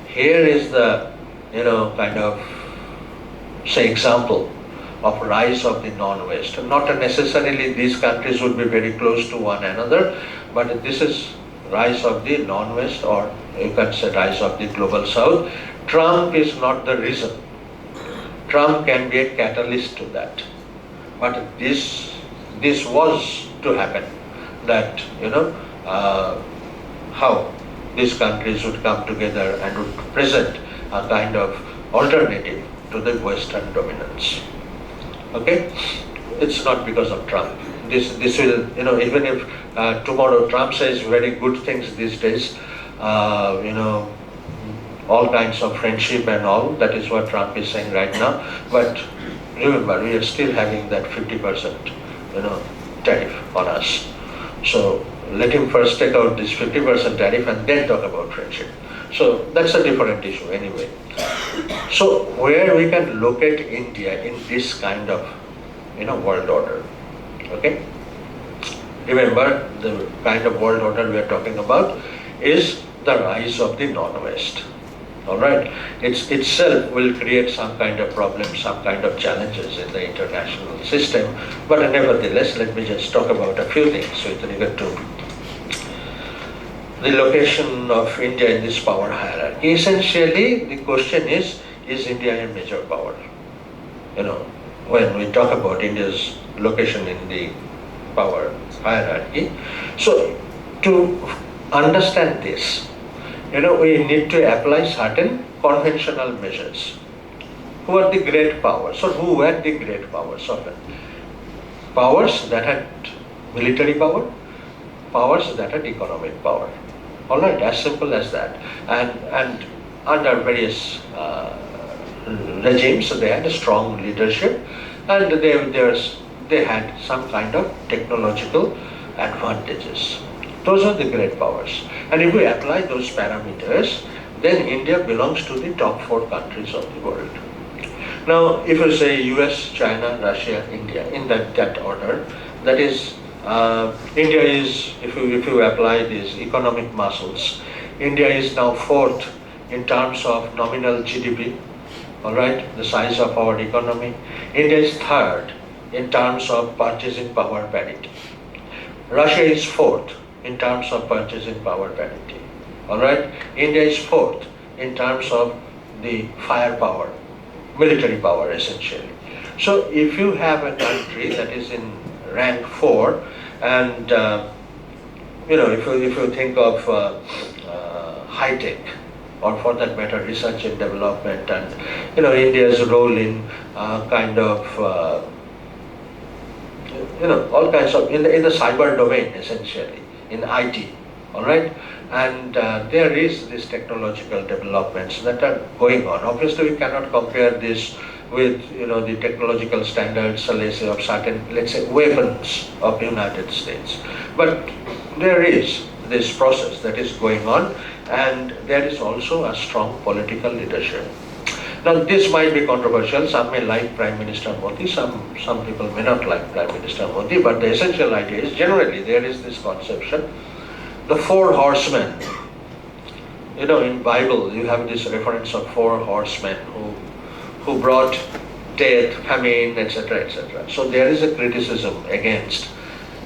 Here is the, kind of, say, example of rise of the non-West. Not necessarily these countries would be very close to one another, but this is rise of the non-West, or you can say rise of the global South. Trump is not the reason. Trump can be a catalyst to that. But this was to happen, that, how these countries would come together and would present a kind of alternative to the Western dominance. Okay, it's not because of Trump. This will, even if tomorrow Trump says very good things these days, all kinds of friendship and all, that is what Trump is saying right now. But remember, we are still having that 50% tariff on us. So let him first take out this 50% tariff and then talk about friendship. So that's a different issue anyway. So where we can locate India in this kind of world order, okay? Remember, the kind of world order we are talking about is the rise of the non-West. All right, it itself will create some kind of problems, some kind of challenges in the international system. But nevertheless, let me just talk about a few things with regard to the location of India in this power hierarchy. Essentially, the question is India a major power? When we talk about India's location in the power hierarchy. So to understand this, we need to apply certain conventional measures. Who are the great powers, or who were the great powers of it? Powers that had military power, powers that had economic power. All right, as simple as that. And under various regimes, they had a strong leadership, and they had some kind of technological advantages. Those are the great powers. And if we apply those parameters, then India belongs to the top 4 countries of the world. Now, if you say US, China, Russia, India, in that order, that is, India is, if you apply these economic muscles, India is now 4th in terms of nominal GDP, all right, the size of our economy. India is 3rd in terms of purchasing power parity. Russia is 4th in terms of purchasing power parity. All right, India is 4th in terms of the firepower, military power essentially. So if you have a country that is in rank 4, and if you think of high tech, or for that matter research and development, and India's role in kind of all kinds of in the cyber domain essentially, in IT, all right, and there is this technological developments that are going on. Obviously, we cannot compare this with the technological standards, let's say, of certain, let's say, weapons of the United States. But there is this process that is going on, and there is also a strong political leadership. Now, this might be controversial. Some may like Prime Minister Modi, some people may not like Prime Minister Modi, but the essential idea is generally there is this conception, the 4 horsemen. In Bible, you have this reference of 4 horsemen who brought death, famine, etc., etc. So there is a criticism against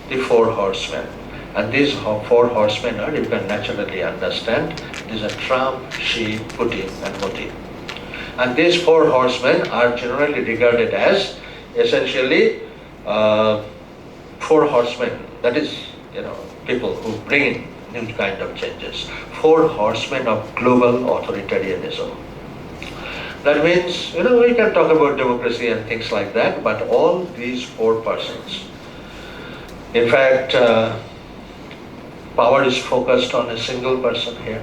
the 4 horsemen. And these 4 horsemen are, you can naturally understand, these are Trump, Xi, Putin, and Modi. And these 4 horsemen are generally regarded as essentially 4 horsemen, that is, people who bring new kind of changes. 4 horsemen of global authoritarianism. That means, we can talk about democracy and things like that, but all these 4 persons, in fact, power is focused on a single person here,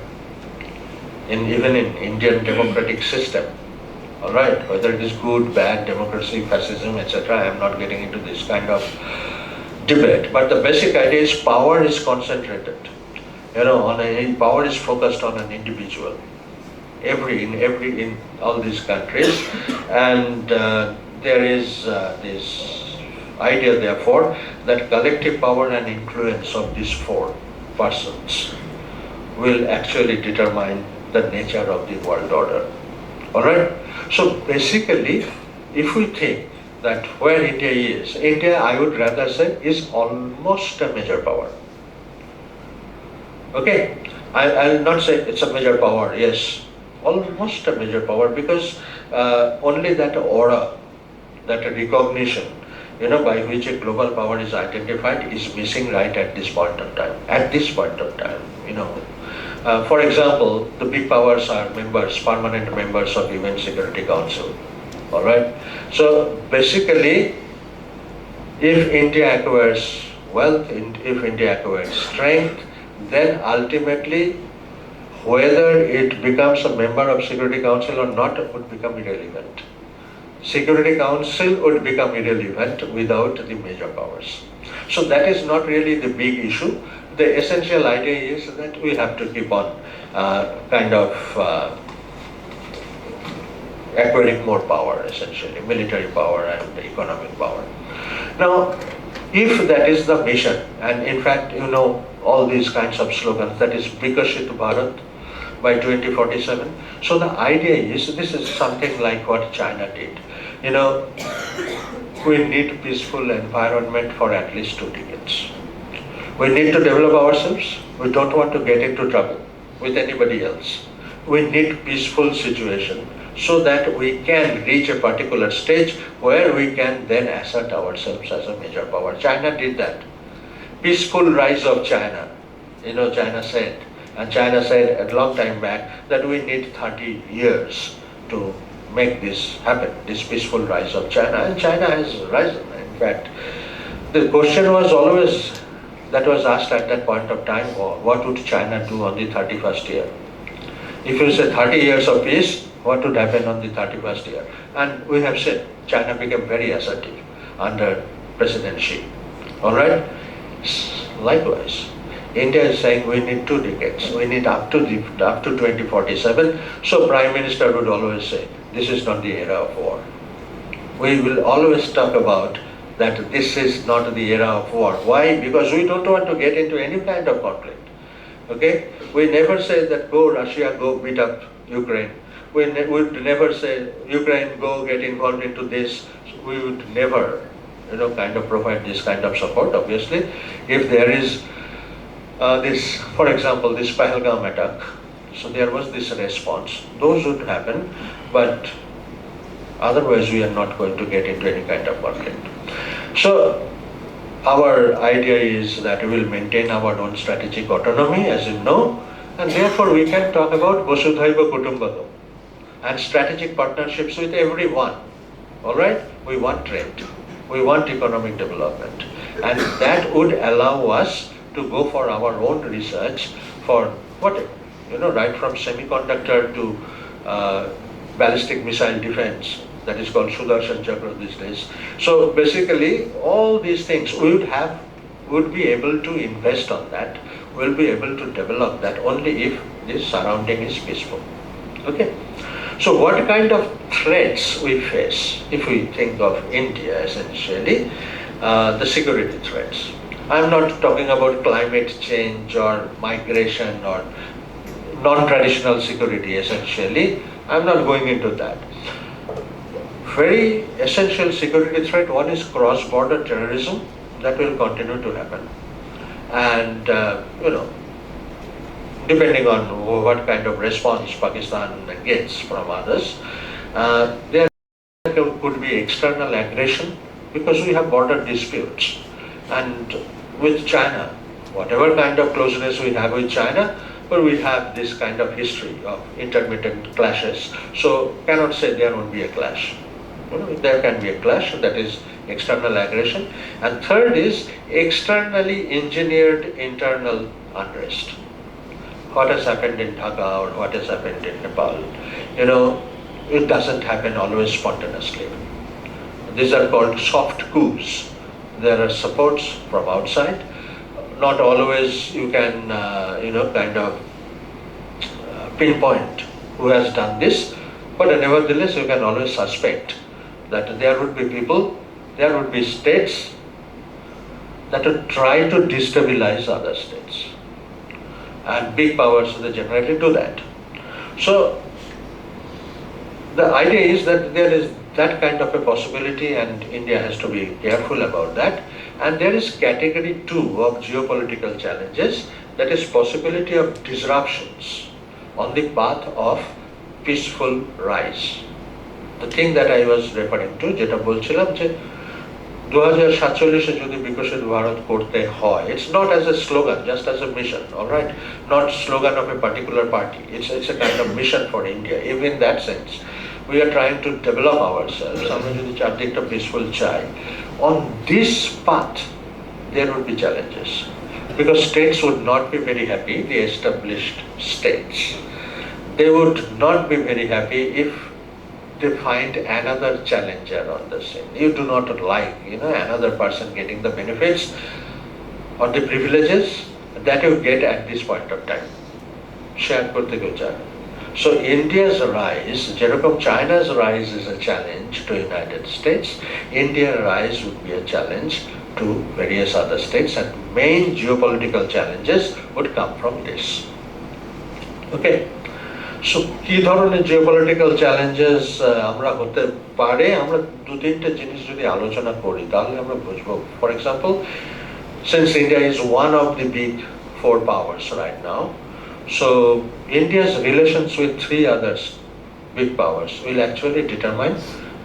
even in Indian democratic system. All right, whether it is good, bad, democracy, fascism, etc., I am not getting into this kind of debate. But the basic idea is power is concentrated. Power is focused on an individual. In all these countries, and there is this idea, therefore, that collective power and influence of these 4 persons will actually determine the nature of the world order. All right. So basically, if we think that where India is, India, I would rather say, is almost a major power. Okay, I'll not say it's a major power. Yes, almost a major power, because only that aura, that recognition, by which a global power is identified, is missing right at this point of time. At this point of time, for example, the big powers are permanent members of UN Security Council. All right. So basically, if India acquires wealth, if India acquires strength, then ultimately, whether it becomes a member of Security Council or not would become irrelevant. Security Council would become irrelevant without the major powers. So that is not really the big issue. The essential idea is that we have to keep on acquiring more power, essentially, military power and economic power. Now, if that is the mission, and in fact, you know, all these kinds of slogans, that is Vikashit Bharat by 2047. So the idea is, this is something like what China did. You know, we need peaceful environment for at least 2 decades. We need to develop ourselves. We don't want to get into trouble with anybody else. We need peaceful situation so that we can reach a particular stage where we can then assert ourselves as a major power. China did that. Peaceful rise of China. You know, China said a long time back that we need 30 years to make this happen, this peaceful rise of China, and China has risen. In fact, the question was always, that was asked at that point of time, what would China do on the 31st year? If you say 30 years of peace, what would happen on the 31st year? And we have said China became very assertive under President Xi. All right? Likewise, India is saying we need 2 decades. We need up to 2047. So Prime Minister would always say, this is not the era of war. We will always talk about that this is not the era of war. Why? Because we don't want to get into any kind of conflict. Okay? We never say that go Russia, go beat up Ukraine. We would never say Ukraine, go get involved into this. We would never, kind of provide this kind of support. Obviously, if there is this, for example, this Pahalgam attack, so there was this response. Those would happen, but otherwise we are not going to get into any kind of conflict. So our idea is that we will maintain our own strategic autonomy, as you know, and therefore we can talk about Vasudhaiva Kutumbakam and strategic partnerships with everyone. All right? We want trade. We want economic development. And that would allow us to go for our own research for whatever, right from semiconductor to ballistic missile defense, that is called Sudarshan Chakra these days. So basically, all these things we would be able to invest on that. We'll be able to develop that only if this surrounding is peaceful. Okay? So what kind of threats we face if we think of India essentially? The security threats. I'm not talking about climate change or migration or non-traditional security essentially. I'm not going into that. Very essential security threat, one is cross-border terrorism, that will continue to happen. And, depending on what kind of response Pakistan gets from others, there could be external aggression because we have border disputes. And with China, whatever kind of closeness we have with China, but we have this kind of history of intermittent clashes. So cannot say there won't be a clash. There can be a clash, that is external aggression. And third is externally engineered internal unrest. What has happened in Dhaka or what has happened in Nepal, it doesn't happen always spontaneously. These are called soft coups. There are supports from outside. Not always you can, pinpoint who has done this, but nevertheless you can always suspect that there would be people, there would be states that would try to destabilize other states. And big powers, they generally do that. So the idea is that there is that kind of a possibility and India has to be careful about that. And there is category 2 of geopolitical challenges, that is possibility of disruptions on the path of peaceful rise. The thing that I was referring to, যেটা বলছিলাম যে 2047 যদি বিকশিত ভারত করতে হয়, it's not as a slogan, just as a mission, all right? Not slogan of a particular party. It's a kind of mission for India. Even in that sense, we are trying to develop ourselves. আমরা যদি চারদিকটা peaceful চাই, on this path, there would be challenges. Because states would not be very happy, the established states. They would not be very happy if they find another challenger on the scene. You do not like, another person getting the benefits or the privileges that you get at this point of time. Share করতে কেউ চায় না। So India's rise, যেরকম China's rise is a challenge to United States, India's rise would be a challenge to various other states, and main geopolitical challenges would come from this. Okay. So কি ধরনের geopolitical challenges আমরা হতে পারে, আমরা দু তিনটে জিনিস যদি আলোচনা করি তাহলে আমরা বুঝবো। For example, since India is one of the big four powers right now, so India's relations with three others big powers will actually determine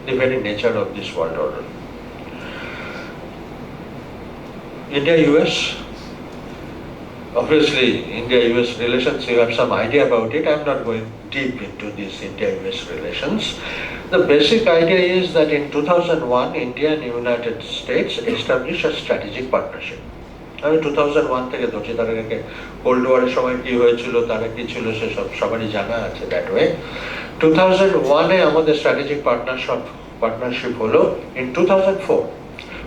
the very nature of this world order. India-US, obviously India-US relations, you have some idea about it. I'm not going deep into these India-US relations. The basic idea is that in 2001, India and United States established a strategic partnership. আমি 2001 থেকে ধরছি, তার আগে cold ওয়ারের সময় কি হয়েছিল, তারা কি ছিল সেসব সবারই জানা আছে। দ্যাট ওয়ে 2001-এ আমাদের স্ট্র্যাটেজিক পার্টনারশিপ হলো। In 2004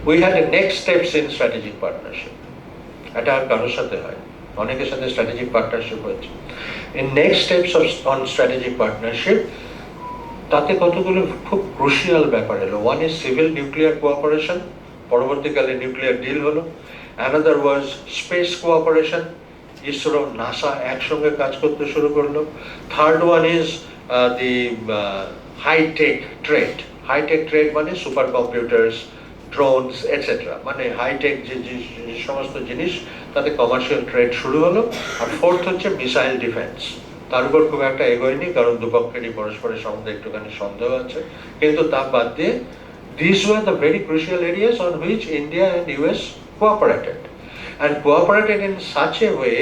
we had a next steps in strategic partnership. এটা আর কারোর সাথে হয়, অনেকের সাথে স্ট্র্যাটেজিক পার্টনারশিপ হয়েছে। in next steps on strategic partnership, তাতে কতগুলো খুব ক্রুশিয়াল ব্যাপার এলো। One is civil nuclear cooperation, পরবর্তীকালে নিউক্লিয়ার ডিল হলো। Another was space cooperation, ISRO, NASA একসঙ্গে কাজ করতে শুরু করলো। Third one is the high-tech trade. High-tech trade মানে সুপার কম্পিউটার্স, ড্রোনস এটসেট্রা, মানে হাইটেক যে সমস্ত জিনিস, তাতে কমার্শিয়াল ট্রেড শুরু হলো। আর ফোর্থ হচ্ছে মিসাইল ডিফেন্স। তার উপর খুব একটা এগোয়নি, কারণ দুপক্ষেরই পরস্পরের সম্বন্ধে একটুখানি সন্দেহ আছে, কিন্তু তা বাদ দিয়ে these were the very crucial areas on which India and US cooperated, and cooperated in such a way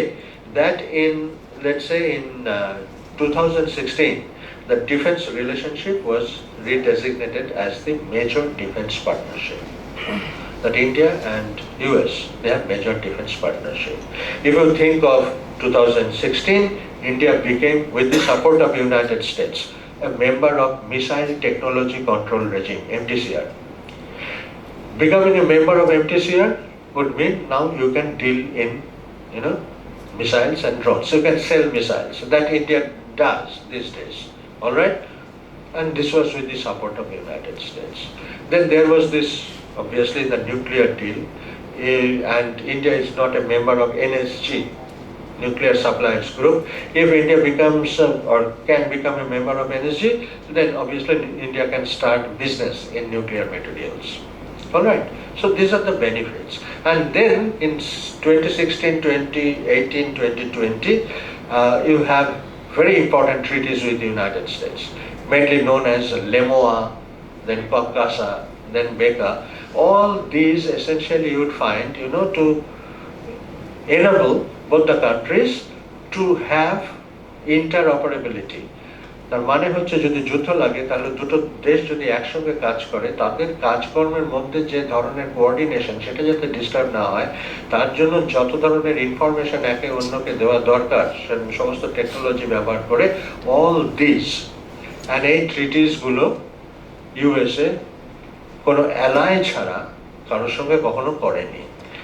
that in, let's say, in 2016, the defense relationship was redesignated as the major defense partnership. That India and US, they have major defense partnership. If you think of 2016, India became, with the support of United States, a member of Missile Technology Control Regime, MTCR. Becoming a member of MTCR would mean now you can deal in, missiles and drones. You can sell missiles. That India does these days. All right? And this was with the support of the United States. Then there was this, obviously, the nuclear deal, and India is not a member of NSG, Nuclear Suppliers Group. If India becomes or can become a member of NSG, then obviously India can start business in nuclear materials. All right? So these are the benefits. And then in 2016, 2018, 2020, you have very important treaties with the United States, mainly known as LEMOA, then PACASA, then BECA. All these essentially you would find, to enable both the countries to have interoperability. তার মানে হচ্ছে যদি যুদ্ধ লাগে তাহলে দুটো দেশ যদি একসঙ্গে কাজ করে, তাদের কাজকর্মের মধ্যে যে ধরনের কোঅর্ডিনেশন সেটা যাতে ডিস্টার্ব না হয়, তার জন্য যত ধরনের ইনফরমেশন একে অন্যকে দেওয়া দরকার সমস্ত টেকনোলজি ব্যবহার করে, অল দিস অ্যান্ড এই ট্রিটিসগুলো ইউএসএ কোনো অ্যালাই ছাড়া কারোর সঙ্গে কখনো করেনি।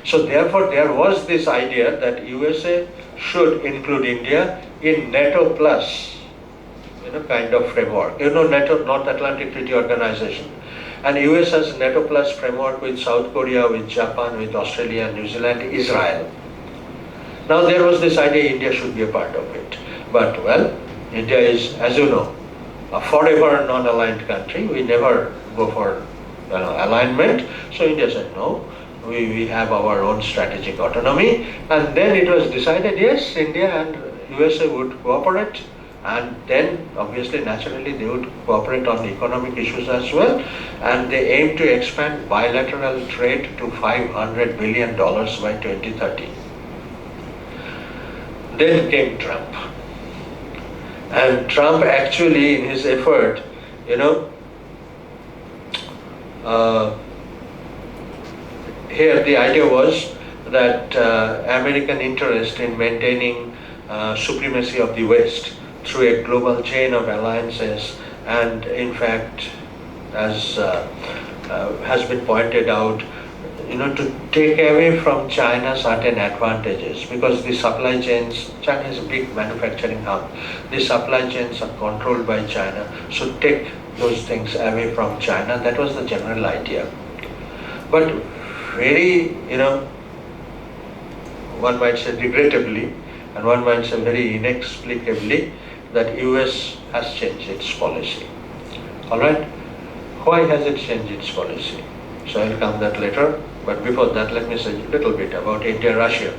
So therefore there was this idea that USA should include India in NATO plus kind of framework. NATO, North Atlantic Treaty Organization. And US has NATO plus framework with South Korea, with Japan, with Australia, New Zealand, Israel. Now there was this idea India should be a part of it. But well, India is, as you know, a forever non-aligned country. We never go for alignment. So India said no. We have our own strategic autonomy. And then it was decided, yes, India and USA would cooperate. And then obviously naturally they would cooperate on economic issues as well, and they aim to expand bilateral trade to $500 billion by 2030. Then came Trump, and Trump actually in his effort, here the idea was that American interest in maintaining supremacy of the West through a global chain of alliances And in fact, as has been pointed out, to take away from China certain advantages, because the supply chains, China is a big manufacturing hub, the supply chains are controlled by China, so take those things away from China. That was the general idea. But very, one might say regrettably, and one might say very inexplicably, that US has changed its policy. All right? Why has it changed its policy? So I'll come that later. But before that, let me say a little bit about India-Russia.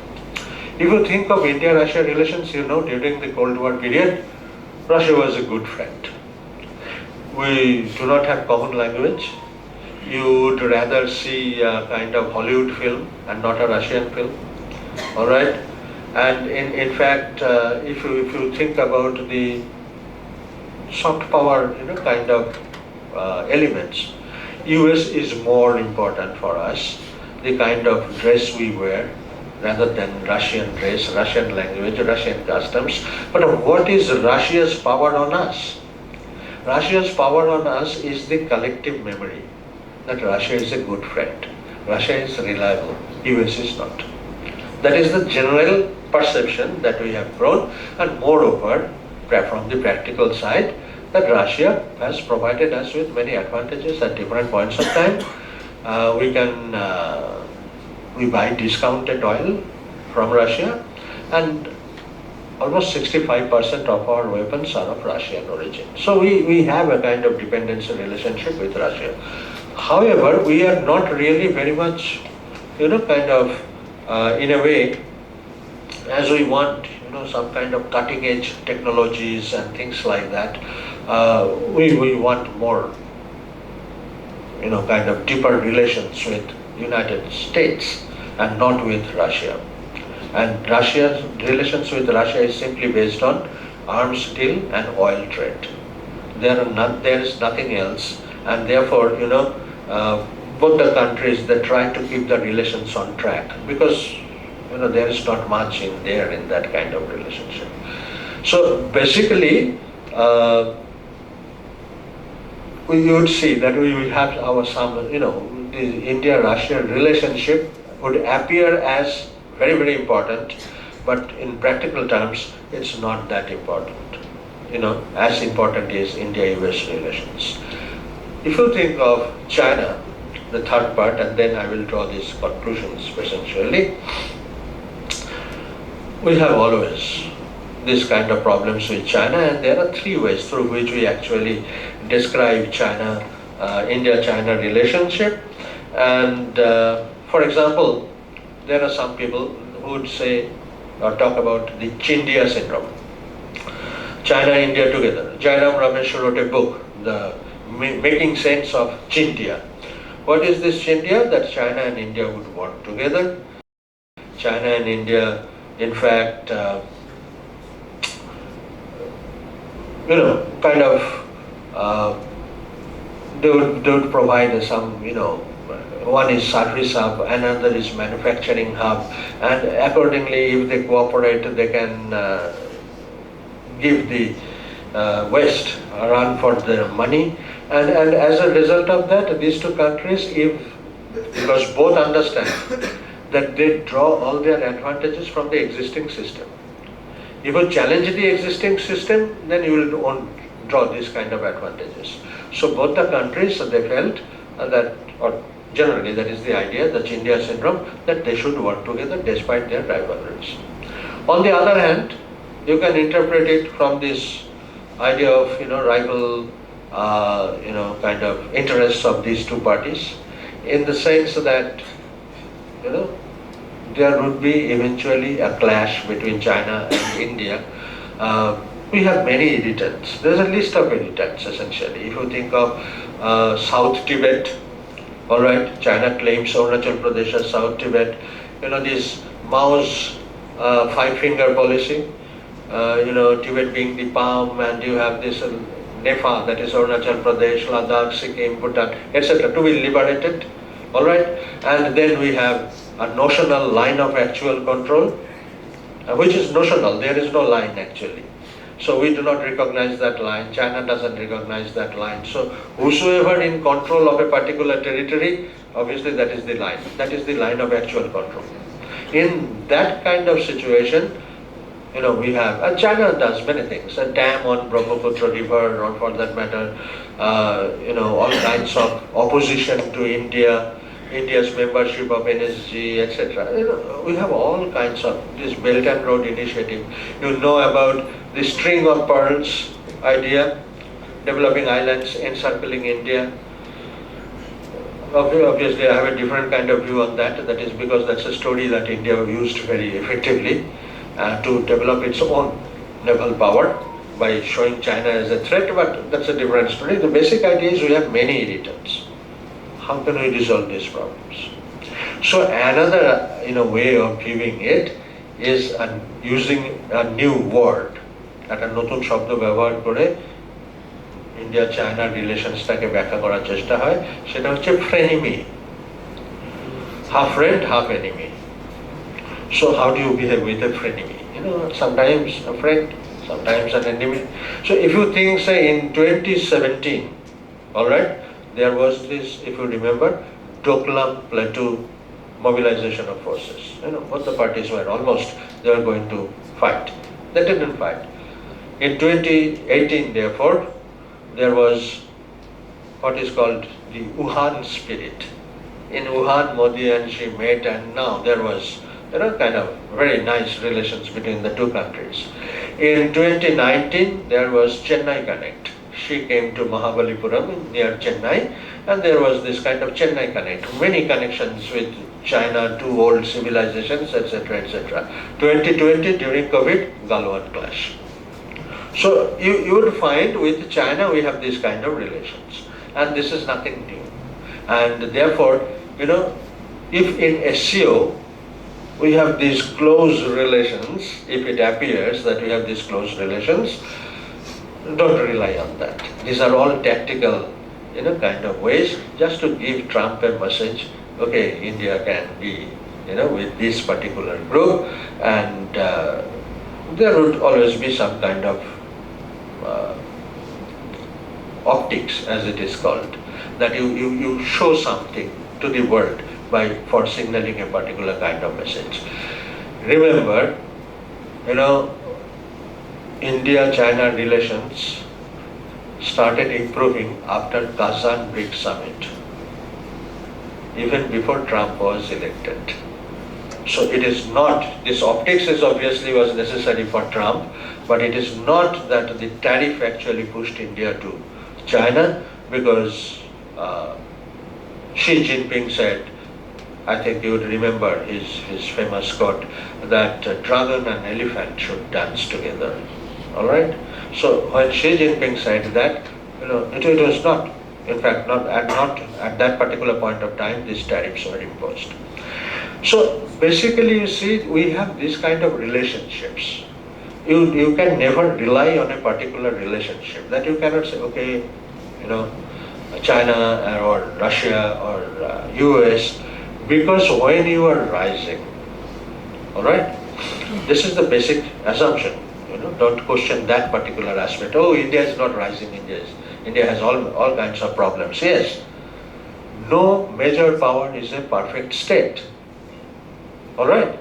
If you think of India-Russia relations, during the Cold War period, Russia was a good friend. We do not have common language. You would rather see a kind of Hollywood film and not a Russian film. All right? And in fact, if you think about the soft power, kind of elements, US is more important for us. The kind of dress we wear, rather than Russian dress, Russian language, Russian customs. But what is Russia's power on us? Russia's power on us is the collective memory that Russia is a good friend. Russia is reliable, US is not. That is the general perception that we have grown, and moreover, from the practical side, that Russia has provided us with many advantages at different points of time. We buy discounted oil from Russia, and almost 65% of our weapons are of Russian origin. So we have a kind of dependency relationship with Russia. However, we are not really very much, in a way, as we want, some kind of cutting edge technologies and things like that. We want more, kind of deeper relations with United States and not with Russia. And Russia's relations with Russia is simply based on arms deal and oil trade. There is nothing else, and therefore, both the countries, they try to keep the relations on track, because there is not much in that kind of relationship. So basically, we would see that we will have the India-Russia relationship would appear as very, very important, but in practical terms, it's not that important. As important is India-US relations. If you think of China, the third part, and then I will draw these conclusions essentially, we have always this kind of problems with China, and there are three ways through which we actually describe China, India-China relationship. And for example, there are some people who would say or talk about the Chindia syndrome. China, India together. Jairam Ramesh wrote a book, The Making Sense of Chindia. What is this Chindia? That China and India would work together. China and India, in fact, they would provide some, one is service hub, another is manufacturing hub, and accordingly, if they cooperate, they can give the West a run for their money. And as a result of that, these two countries, because both understand that they draw all their advantages from the existing system. If you challenge the existing system, then you will draw these kind of advantages. So both the countries, they felt that, or generally that is the idea, the Chindia syndrome, that they should work together despite their rivalries. On the other hand, you can interpret it from this idea of rival kind of interests of these two parties, in the sense that there would be eventually a clash between China and India. We have many irritants. There's a list of irritants essentially. If you think of South Tibet, all right, China claims Arunachal Pradesh as South Tibet. This Mao's five-finger policy. Tibet being the palm, and you have this Nepal, that is Arunachal Pradesh, Ladakh, Sikkim, Bhutan, etc. to be liberated. All right, and then we have a notional line of actual control, which is notional. There is no line actually. So we do not recognize that line, China doesn't recognize that line. So whosoever in control of a particular territory, obviously that is the line of actual control. In that kind of situation, we have, and China does many things, a dam on Brahmaputra river, or for that matter, all kinds of opposition to India's membership of NSG, etc. We have all kinds of this Belt and Road Initiative. You know about the string of pearls idea, developing islands encircling India. Obviously, I have a different kind of view on that. That is because that's a story that India used very effectively to develop its own naval power by showing China as a threat, but that's a different story. The basic idea is we have many irritants. How can we resolve these problems? So another way of viewing it is using a new word, একটা নতুন শব্দ ব্যবহার করে India China রিলেশনসটাকে ব্যাখ্যা করার চেষ্টা হয়, সেটা হচ্ছে ফ্রেনিমি, half friend, half enemy. So how do you behave with a frenemy? Sometimes a friend, sometimes an enemy. So if you think, say in 2017, all right, there was this, if you remember, Doklam Plateau mobilization of forces. Both the parties were almost, they were going to fight. They didn't fight. In 2018, therefore, there was what is called the Wuhan spirit. In Wuhan, Modi and Xi met, and now there was kind of very nice relations between the two countries. In 2019, there was Chennai Connect. She came to Mahabalipuram near Chennai, and there was this kind of Chennai Connect. Many connections with China, two old civilizations, etc., etc. 2020, during COVID, Galwan clash. So you would find with China we have this kind of relations, and this is nothing new. And therefore, if in SCO we have these close relations, if it appears that we have these close relations, don't rely on that. These are all tactical, kind of ways just to give Trump a message. Okay, India can be, with this particular group, and there would always be some kind of optics, as it is called, that you show something to the world for signaling a particular kind of message. Remember, India-China relations started improving after Kazan BRICS summit, even before Trump was elected. So it is not, this optics is obviously was necessary for Trump, but it is not that the tariff actually pushed India to China, because Xi Jinping said, I think you would remember his famous quote, that dragon and elephant should dance together. All right? So when Xi Jinping said that, it was not, in fact, not at that particular point of time, these tariffs were imposed. So basically, you see, we have this kind of relationships. You can never rely on a particular relationship. That you cannot say, okay, China or Russia or US, because when you are rising, all right, this is the basic assumption. Don't question that particular aspect. Oh, India is not rising. India has all kinds of problems. Yes, no major power is a perfect state. All right,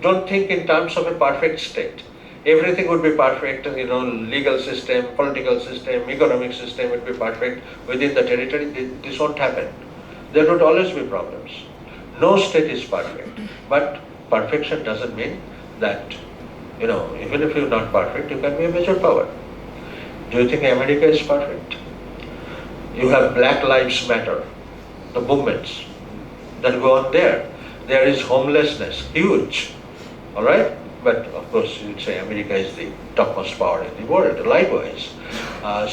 don't think in terms of a perfect state. Everything would be perfect, legal system, political system, economic system would be perfect within the territory. This won't happen. There would always be problems. No state is perfect, but perfection doesn't mean that, even if you're not perfect, you can be a major power. Do you think America is perfect? You have Black Lives Matter, the movements that go on there. There is homelessness, huge, all right? But of course, you'd say America is the topmost power in the world, likewise.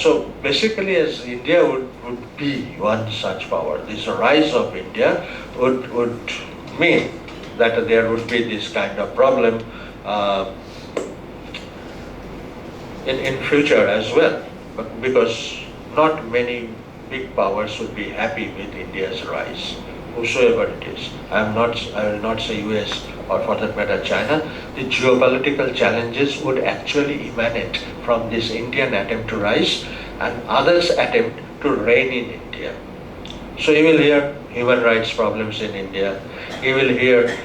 So basically, as India would be one such power, this rise of India would mean that there would be this kind of problem in future as well, but because not many big powers would be happy with India's rise, whosoever it is. I will not say US or for that matter China, the geopolitical challenges would actually emanate from this Indian attempt to rise and others' attempt to reign in India. So you will hear human rights problems in India, you will hear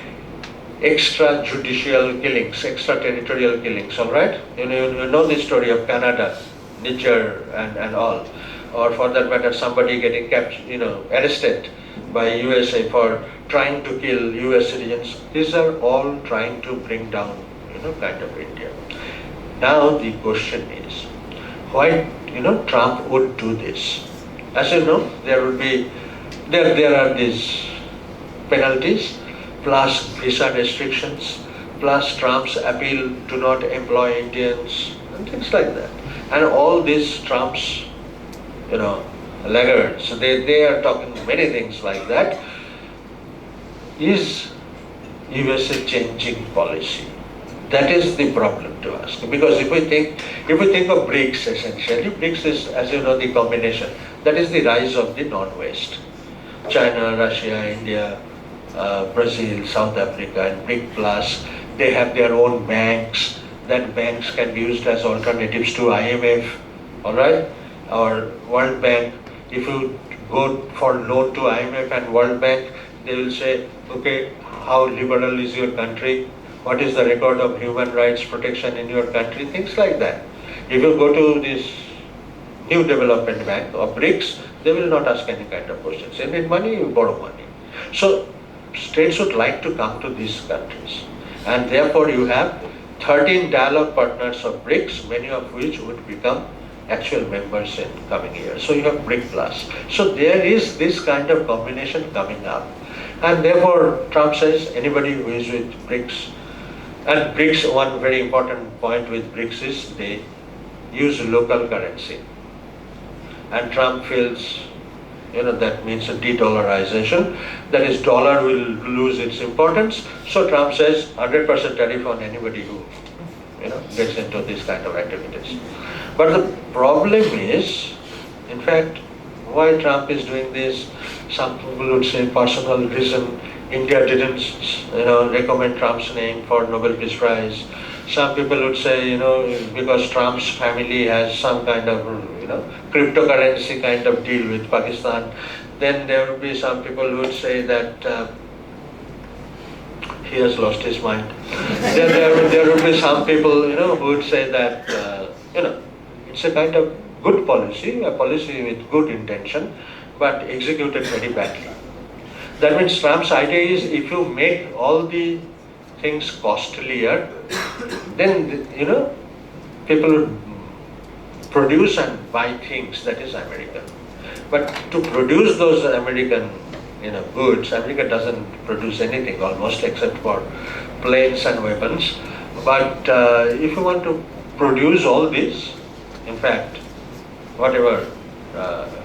extrajudicial killings, extraterritorial killings, all right? You know the story of Canada, Niger and all, or for that matter somebody getting arrested by USA for trying to kill US citizens. These are all trying to bring down, kind of India. Now the question is, why, Trump would do this? As you know, there are these penalties, plus visa restrictions, plus Trump's appeal to not employ Indians, and things like that. And all these Trump's, laggards, they are talking many things like that. Is USA changing policy? That is the problem to ask. Because if we think of BRICS, essentially, BRICS is, as you know, the combination. That is the rise of the non-West. China, Russia, India, Brazil, South Africa, and BRIC Plus. They have their own banks. That banks can be used as alternatives to IMF, all right, or World Bank. If you go for loan to IMF and World Bank, they will say, okay, how liberal is your country? What is the record of human rights protection in your country? Things like that. If you go to this new development bank or BRICS, they will not ask any kind of questions. You need money, you borrow money. So states would like to come to these countries. And therefore you have 13 dialogue partners of BRICS, many of which would become actual members in coming years. So you have BRIC Plus. So there is this kind of combination coming up. And therefore Trump says anybody who is with BRICS, and BRICS, one very important point with BRICS is they use local currency. And Trump feels, that means a de-dollarization. That is, dollar will lose its importance. So Trump says 100% tariff on anybody who, gets into this kind of activities. But the problem is, in fact, why Trump is doing this, some people would say personal reason. India didn't, recommend Trump's name for Nobel Peace Prize. Some people would say, because Trump's family has some kind of, cryptocurrency kind of deal with Pakistan. Then there would be some people who would say that he has lost his mind. Then there would be some people, who would say that, it's a kind of good policy, a policy with good intention, but executed very badly. That means Trump's idea is if you make all the things costlier, then, people would produce and buy things that is American. But to produce those American, goods, America doesn't produce anything almost except for planes and weapons. But if you want to produce all this, in fact, whatever,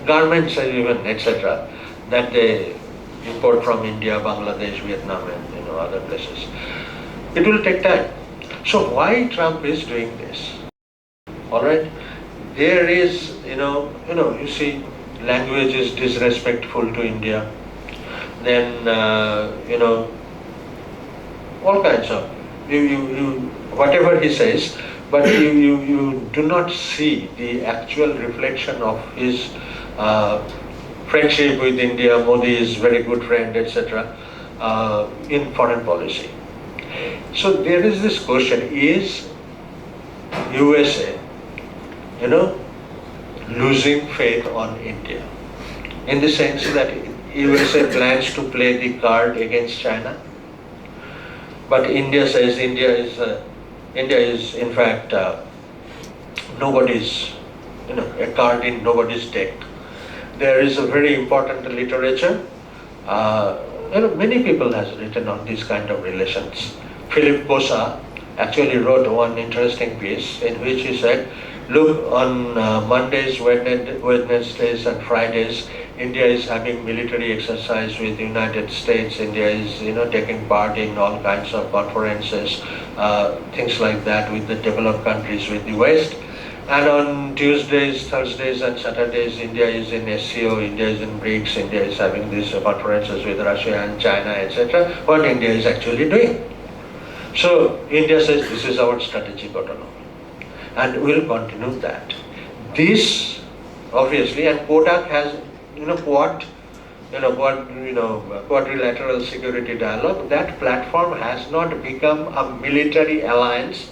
garments and even etc., that they import from India, Bangladesh, Vietnam, and other places, it will take time. So why Trump is doing this? All right, there is, you see, language is disrespectful to India. Then, all kinds of, whatever he says, but you do not see the actual reflection of his friendship with India. Modi is very good friend, etc. In foreign policy. So there is this question: is USA, losing faith on India, in the sense that USA plans to play the card against China, but India says India is in fact nobody's, a card in nobody's deck. There is a very important literature. Many people has written on these kind of relations. Philip Kosa actually wrote one interesting piece in which he said, look, on Mondays, Wednesdays and Fridays, India is having military exercise with the United States. India is, taking part in all kinds of conferences, things like that with the developed countries, with the West. And on Tuesdays, Thursdays and Saturdays, India is in SCO, India is in BRICS, India is having these conferences with Russia and China, etc. What India is actually doing. So India says this is our strategic autonomy, and we'll continue that. This obviously, and Kodak has quadrilateral security dialogue. That platform has not become a military alliance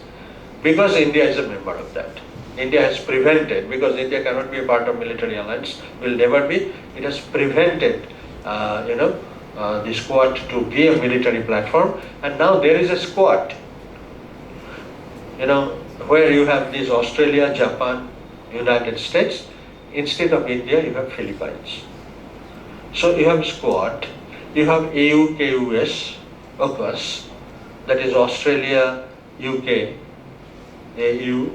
because India is a member of that. India has prevented, because India cannot be a part of military alliance, will never be. It has prevented, the Quad to be a military platform, and now there is a Quad. Where you have these Australia, Japan, United States, instead of India you have Philippines. So you have Quad, you have AU, KUS, AUKUS, that is Australia, UK, AU,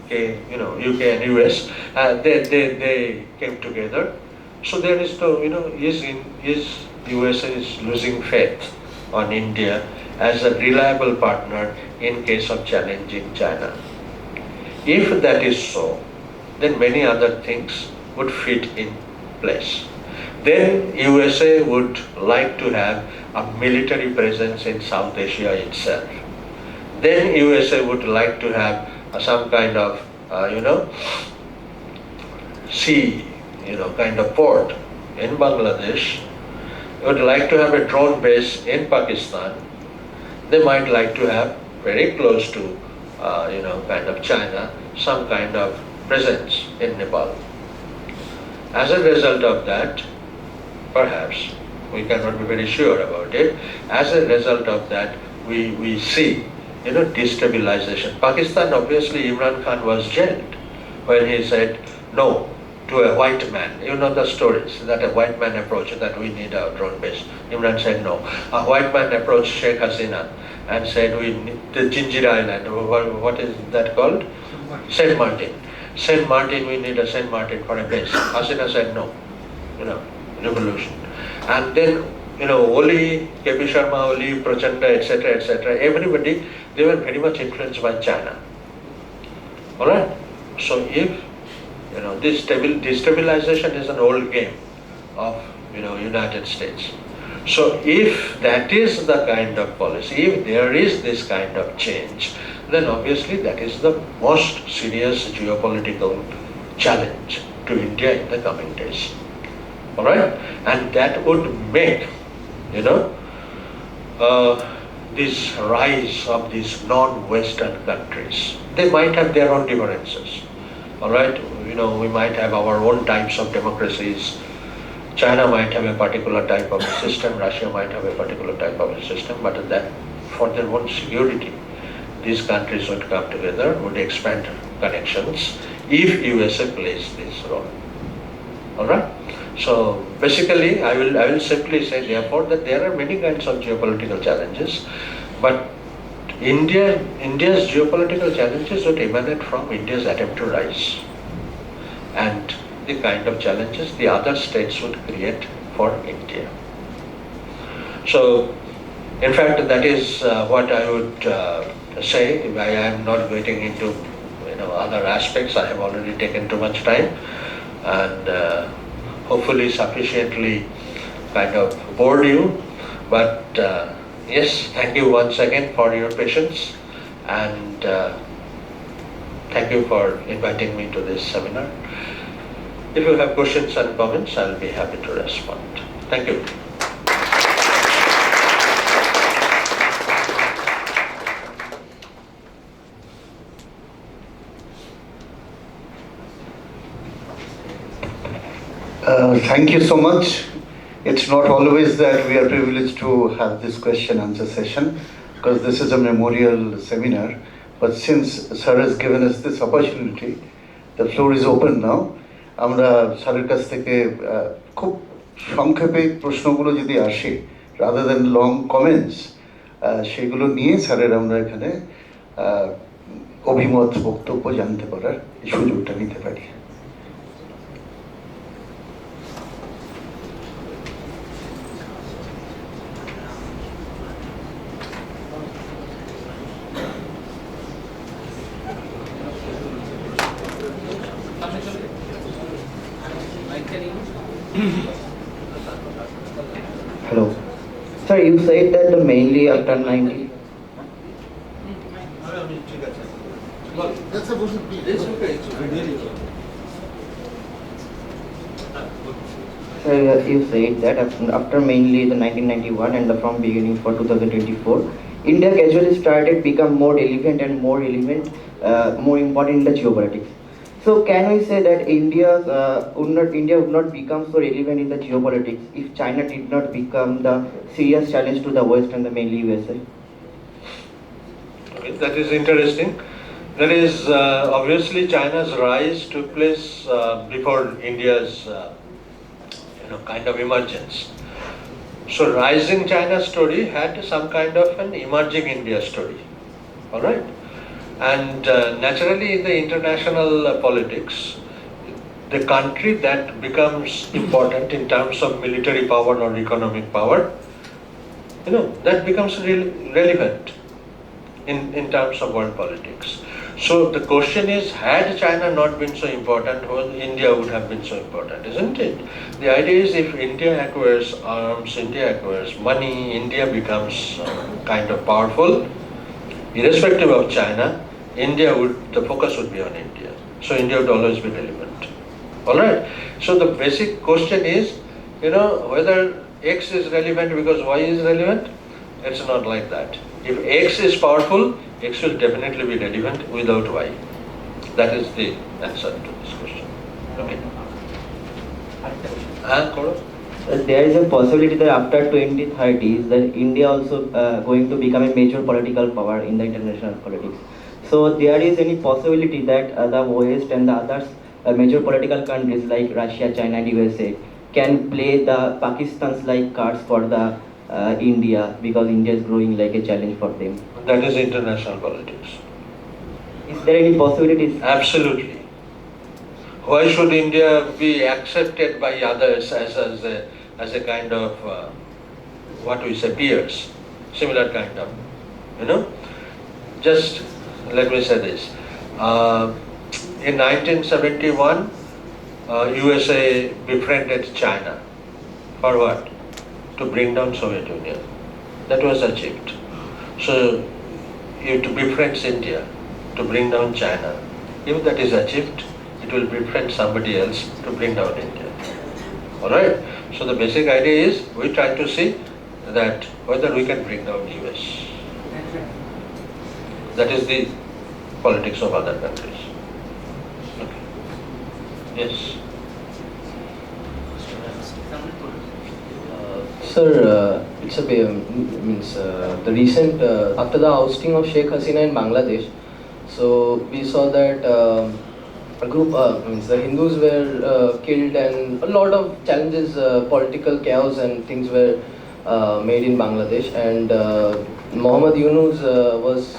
UK and US, they came together. So there is no, is USA is losing faith on India as a reliable partner in case of challenging China. If that is so, then many other things would fit in place. Then USA would like to have a military presence in South Asia itself. Then USA would like to have some kind of, sea, kind of port in Bangladesh. Would like to have a drone base in Pakistan. They might like to have very close to, kind of China, some kind of presence in Nepal. As a result of that, perhaps, we cannot be very sure about it, as a result of that, we see, destabilization. Pakistan, obviously, Imran Khan was jailed when he said no to a white man. You know the stories, that a white man approached that we need a drone base. Imran said no. A white man approached Sheikh Hasina and said we need the Ginjira Island, what is that called? Saint Martin. Saint Martin, we need a Saint Martin for a base. Hasina said no, revolution. And then, Oli, KP Sharma, Oli, Prachanda, etc., everybody, they were very much influenced by China. Alright? So if, this destabilization is an old game of, United States. So if that is the kind of policy, if there is this kind of change, then obviously that is the most serious geopolitical challenge to India in the coming days. Alright? And that would make, this rise of these non-Western countries. They might have their own differences. Alright? We might have our own types of democracies. China might have a particular type of a system, Russia might have a particular type of a system, but that for their own security, these countries would come together, would expand connections if USA plays this role. Alright? So basically, I will simply say therefore that there are many kinds of geopolitical challenges, but India's geopolitical challenges would emanate from India's attempt to rise, and the kind of challenges the other states would create for India. So, in fact, that is what I would say. I am not getting into other aspects. I have already taken too much time, and hopefully sufficiently kind of bored you. But yes, thank you once again for your patience, and thank you for inviting me to this seminar. If you have questions and comments, I'll be happy to respond. Thank you. Thank you so much. It's not always that we are privileged to have this question answer session, because this is a memorial seminar. But since Sir has given us this opportunity, the floor is open now. আমরা স্যারের কাছ থেকে খুব সংক্ষেপে প্রশ্নগুলো যদি আসে, rather than long comments, সেগুলো নিয়ে স্যারের আমরা এখানে অভিমত বক্তব্য জানতে পারার এই সুযোগটা নিতে পারি। Hello. Sir, you said that the mainly after 90. So you said that after mainly the 1991 and the from beginning for 2024, India gradually started become more relevant, more important in the geopolitics. So can we say that India would not become so relevant in the geopolitics if China did not become the serious challenge to the West and the mainly USA? Okay, that is interesting. That is obviously China's rise took place before India's kind of emergence. So rising China story had some kind of an emerging India story. All right, and naturally in the international politics, the country that becomes important in terms of military power or economic power, that becomes relevant in terms of world politics. So the question is, had China not been so important, well, India would have been so important, isn't it? The idea is if India acquires arms, India acquires money, India becomes kind of powerful, irrespective of China, the focus would be on India. So India would always be relevant. All right. So the basic question is, whether X is relevant because Y is relevant. It's not like that. If X is powerful, X will definitely be relevant without Y. That is the answer to this question. Okay. Gora? There is a possibility that after 2030s, that India also going to become a major political power in the international politics. So there is any possibility that the West and the others major political countries like Russia, China, and USA can play the Pakistan's like cards for the India, because India is growing like a challenge for them. That is international politics. Is there any possibilities? Absolutely. Why should India be accepted by others as a kind of what we say peers, similar kind of, Just let me say this. In 1971, USA befriended China. For what? To bring down Soviet Union. That was achieved. So, if to befriend India, to bring down China, if that is achieved, it will befriend somebody else to bring down India. Alright? So the basic idea is, we try to see that whether we can bring down US. That is the politics of other countries. Okay. Yes. Sir, it's a the recent after the ousting of Sheikh Hasina in Bangladesh, so we saw that a group the Hindus were killed and a lot of challenges, political chaos and things were made in Bangladesh, and Muhammad Yunus was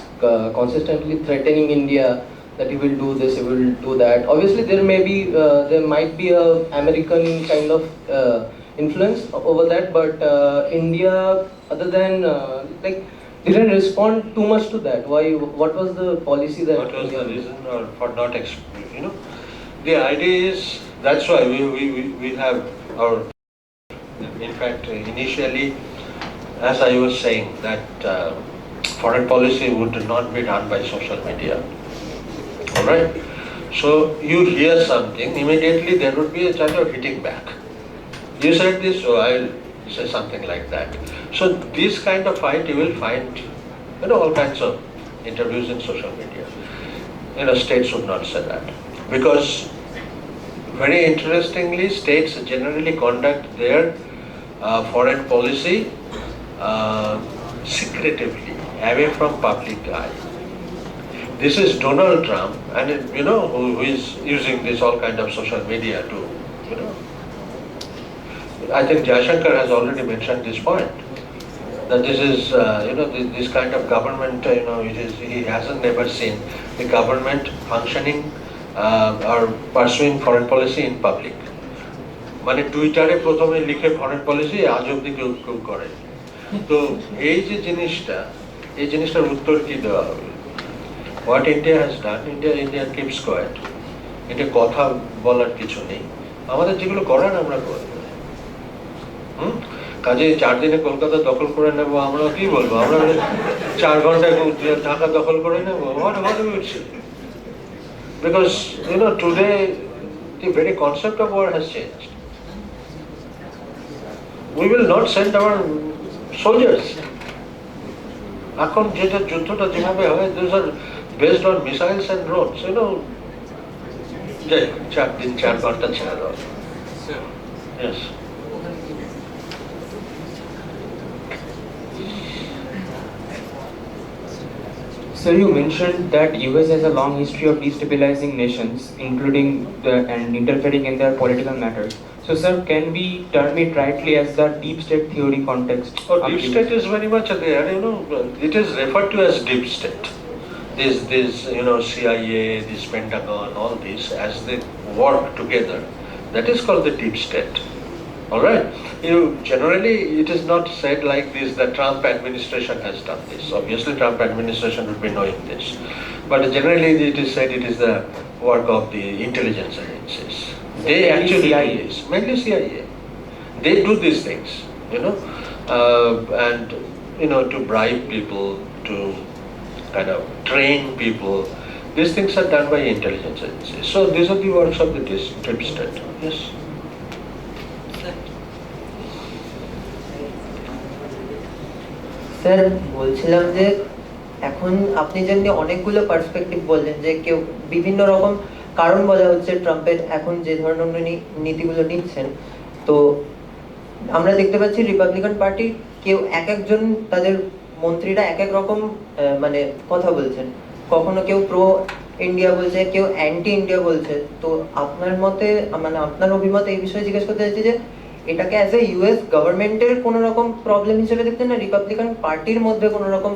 consistently threatening India that he will do this, he will do that. Obviously, there might be a American kind of influence over that, but India, other than didn't respond too much to that. Why? What was the policy that? What was the reason for not The idea is, that's why we have our. In fact, initially, as I was saying, that foreign policy would not be done by social media. All right. So you hear something, immediately there would be a chance of hitting back. You said this, so I'll say something like that. So this kind of fight you will find, all kinds of interviews in social media. States would not say that. Because very interestingly, states generally conduct their foreign policy secretively, away from public eye. This is Donald Trump, and who is using this all kind of social media to, I think Jayashankar has already mentioned this point, that this is, this kind of government, he hasn't never seen the government functioning or pursuing foreign policy in public. মানে টুইটারে প্রথমে লিখে foreign policy আজ অব্দি কেউ করে। তো এই জিনিসটার উত্তর কি দেওয়া হবে? What India has done, India keeps quiet. India কথা বলার কিছু নেই। আমাদের যেগুলো করার আমরা করি। কাজে 4 দিনে কলকাতা দখল করে নেব, আমরা কি বলবো? আমরা 4 ঘন্টায় ঢাকা দখল করে নেব। What do we say? Because today the very concept of war has changed. We will not send our soldiers. এখন যেটা যুদ্ধটা যেভাবে হয়, those are based on missiles and drones. যে 4 দিন 4 ঘন্টা ছেড়ে দাও। Yes. Sir, you mentioned that US has a long history of destabilizing nations, including and interfering in their political matters. So, sir, can we term it rightly as the deep state theory context? Deep state is very much there. It is referred to as deep state. This CIA, this Pentagon, all this, as they work together, that is called the deep state. All right. Generally, it is not said like this. The Trump administration has done this. Obviously, Trump administration would be knowing this, but generally, it is said it is the work of the intelligence agencies. They actually do this. Mainly CIA. They do these things, and to bribe people, to kind of train people. These things are done by intelligence agencies. So these are the works of the deep state. Yes. Sir বলছিলাম যে এখন আপনি যেমনি অনেকগুলো perspective বললেন যে কেউ বিভিন্ন রকম কারণ বলা হচ্ছে ট্রাম্পের এখন যে ধরনের নীতিগুলো নিচ্ছেন, তো আমরা দেখতে পাচ্ছি রিপাবলিকান পার্টির কেউ একজন তাদের মন্ত্রীরা এক এক রকম মানে কথা বলছেন, কখনো কেউ প্রো ইন্ডিয়া বলছে, কেউ অ্যান্টি ইন্ডিয়া বলছে। তো আপনার মতে মানে আপনার অভিমত এই বিষয়ে জিজ্ঞেস করতে চাইছি যে এটাকে অ্যাজ এ ইউএস গভর্নমেন্টের কোনো রকম প্রবলেম হিসেবে দেখছেন, না রিপাবলিকান পার্টির মধ্যে কোনো রকম?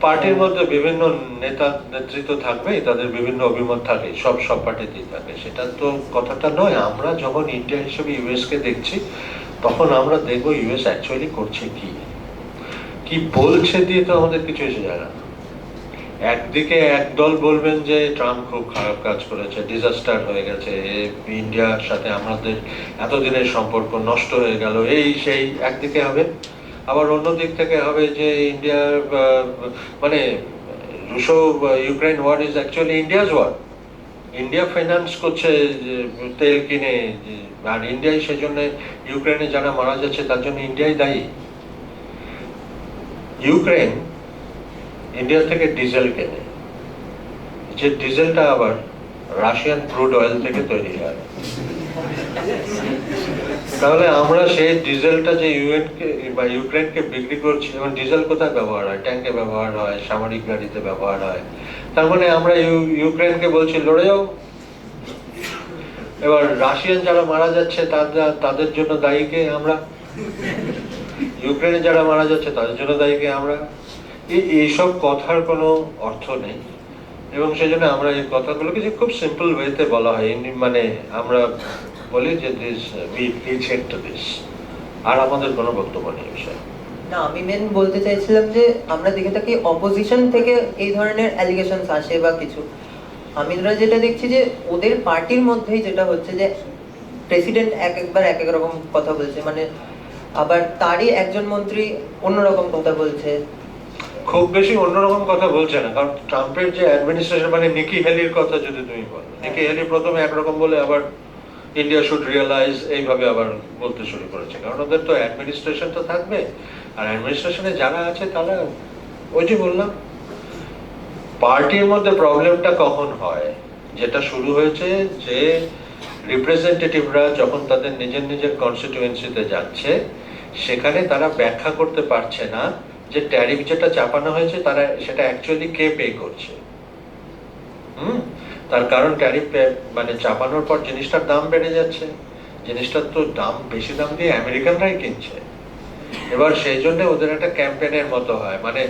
পার্টির মধ্যে বিভিন্ন নেতা নেতৃত্ব থাকবে, তাদের বিভিন্ন অভিমত থাকে, সব পার্টিতেই থাকে, সেটা তো কথাটা নয়। আমরা যখন ইন্ডিয়া হিসেবে ইউএস কে দেখছি, তখন আমরা দেখবো ইউএস অ্যাকচুয়ালি করছে কি বলছে দিয়ে তো আমাদের কিছু এসে যায় না। একদিকে একদল বলবেন যে ট্রাম্প খুব খারাপ কাজ করেছে, ডিজাস্টার হয়ে গেছে, ইন্ডিয়ার সাথে আমাদের এতদিনের সম্পর্ক নষ্ট হয়ে গেল, এই সেই একদিকে হবে। আবার অন্য দিক থেকে হবে যে ইন্ডিয়ার মানে Russo Ukraine war is actually India's war. India finance করছে তেল কিনে, আর ইন্ডিয়াই সেজন্য ইউক্রেনে যারা মারা যাচ্ছে তার জন্য ইন্ডিয়াই দায়ী। ইউক্রেন ইন্ডিয়া থেকে ডিজেল কেনে, যে ডিজেলটা আবার রাশিয়ান ক্রুড অয়েল থেকে তৈরি হয়। তাহলে আমরা সেই ডিজেলটা যে ইউক্রেনকে বিক্রি করছি, এবং ডিজেল কোথায় ব্যবহার হয়? ট্যাঙ্কে ব্যবহার হয়, সামরিক গাড়িতে ব্যবহার হয়। তার মানে আমরা ইউক্রেনকে বলছি লড়ে যাও। এবার রাশিয়ান যারা মারা যাচ্ছে তাদের জন্য দায়ী কে? আমরা। ইউক্রেনে যারা মারা যাচ্ছে তাদের জন্য দায়ী কে? আমরা। এইসব কথার কোনো অর্থ নেই, এবং সেই জন্য আমরা এই কথাগুলোকে যে খুব সিম্পল ওয়েতে বলা হয়, মানে আমরা বলি যে দিস উই রিজেক্ট দিস, আর আমাদের কোনো বক্তব্য নেই বিষয়ে। না, আমি মেন বলতে চাইছিলাম যে আমরা দেখে থাকি অপোজিশন থেকে এই ধরনের অ্যালিগেশনস আসে বা কিছু, আমরা যেটা দেখছি যে ওদের পার্টির মধ্যেই যেটা হচ্ছে যে প্রেসিডেন্ট একবার এক এক রকম কথা বলছে, মানে আবার তারই একজন মন্ত্রী অন্যরকম কথা বলছে। খুব বেশি অন্যরকম কথা বলছে না, কারণ ট্রাম্পের যে অ্যাডমিনিস্ট্রেশন, মানে নিকি হেলির কথা যদি তুমি বলো, নিকি হেলি প্রথমে একরকম বলে আবার ইন্ডিয়া শুড রিয়েলাইজ এইভাবে আবার বলতে শুরু করেছে, কারণ ওদের তো অ্যাডমিনিস্ট্রেশনটা থাকবে, আর অ্যাডমিনিস্ট্রেশনে যারা আছে তারা ওই যে বললাম পার্টির মধ্যে প্রবলেমটা কখন হয়, যেটা শুরু হয়েছে যে রিপ্রেজেন্টেটিভরা যখন তাদের নিজের কনস্টিটিউয়েন্সিতে যাচ্ছে, সেখানে তারা ব্যাখ্যা করতে পারছে না যে ট্যারিফ যেটা চাপানো হয়েছে তারা সেটা অ্যাকচুয়ালি কে পে করছে। তার কারণ ট্যারিফ মানে চাপানোর পর জিনিসটার দাম বেড়ে যাচ্ছে, জিনিসটার তো দাম বেশি দাম দিয়ে আমেরিকানরাই কিনছে। এবার সেই জন্য ওদের একটা ক্যাম্পেইনের মতো হয়, মানে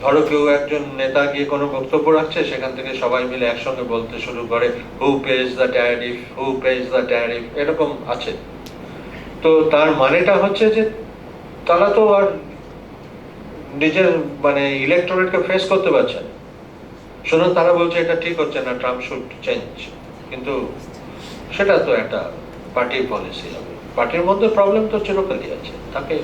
ধরো কেউ একজন নেতা গিয়ে কোনো বক্তব্য রাখছে, সেখান থেকে সবাই মিলে একসঙ্গে বলতে শুরু করে who pays the tariff, who pays the tariff, এরকম আছে। তো তার মানেটা হচ্ছে যে তারা তো আর নিজের মানে ইলেকটোরেটকে ফেস করতে পারছে না, শুনুন তারা বলছে এটা ঠিক হচ্ছে না, ট্রাম্প শুড চেঞ্জ, কিন্তু সেটা তো একটা পার্টির পলিসি হবে, পার্টির মধ্যে প্রবলেম তো চিরকালই আছে, তাকে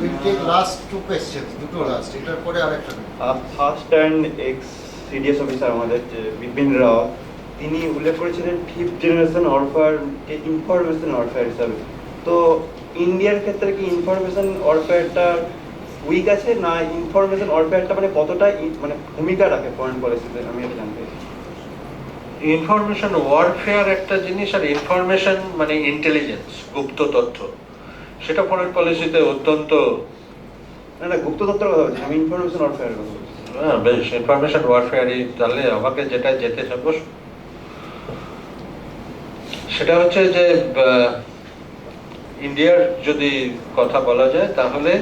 With take last two questions, দুটো last, এটার পরে আরেকটা। First and x CDS officer আমাদের যে বিপিন রাওয়াত, তিনি উল্লেখ করেছিলেন ফিফথ জেনারেশন ওয়ারফেয়ারকে ইনফরমেশন ওয়ারফেয়ার হিসাবে। তো ইন্ডিয়ার ক্ষেত্রে কি ইনফরমেশন ওয়ারফেয়ারটা উইক আছে, না ইনফরমেশন ওয়ারফেয়ারটা মানে কতটা মানে ভূমিকা রাখে ফরেন পলিসিতে, আমি এটা জানতে চাই। ইনফরমেশন ওয়ারফেয়ার একটা জিনিস, আর ইনফরমেশন মানে ইন্টেলিজেন্স, গুপ্ত তথ্য, সেটা ফরেন পলিসিতে অত্যন্ত। না গুপ্ত তথ্যের কথা বলছি, আমি ইনফরমেশন ওয়ারফেয়ারের কথা বলছি। হ্যাঁ বেশ, ইনফরমেশন ওয়ারফেয়ারই তাহলে আমাকে যেটা যেতে সাপোজ সেটা হচ্ছে যে ইন্ডিয়ার যদি কথা বলা যায় তাহলে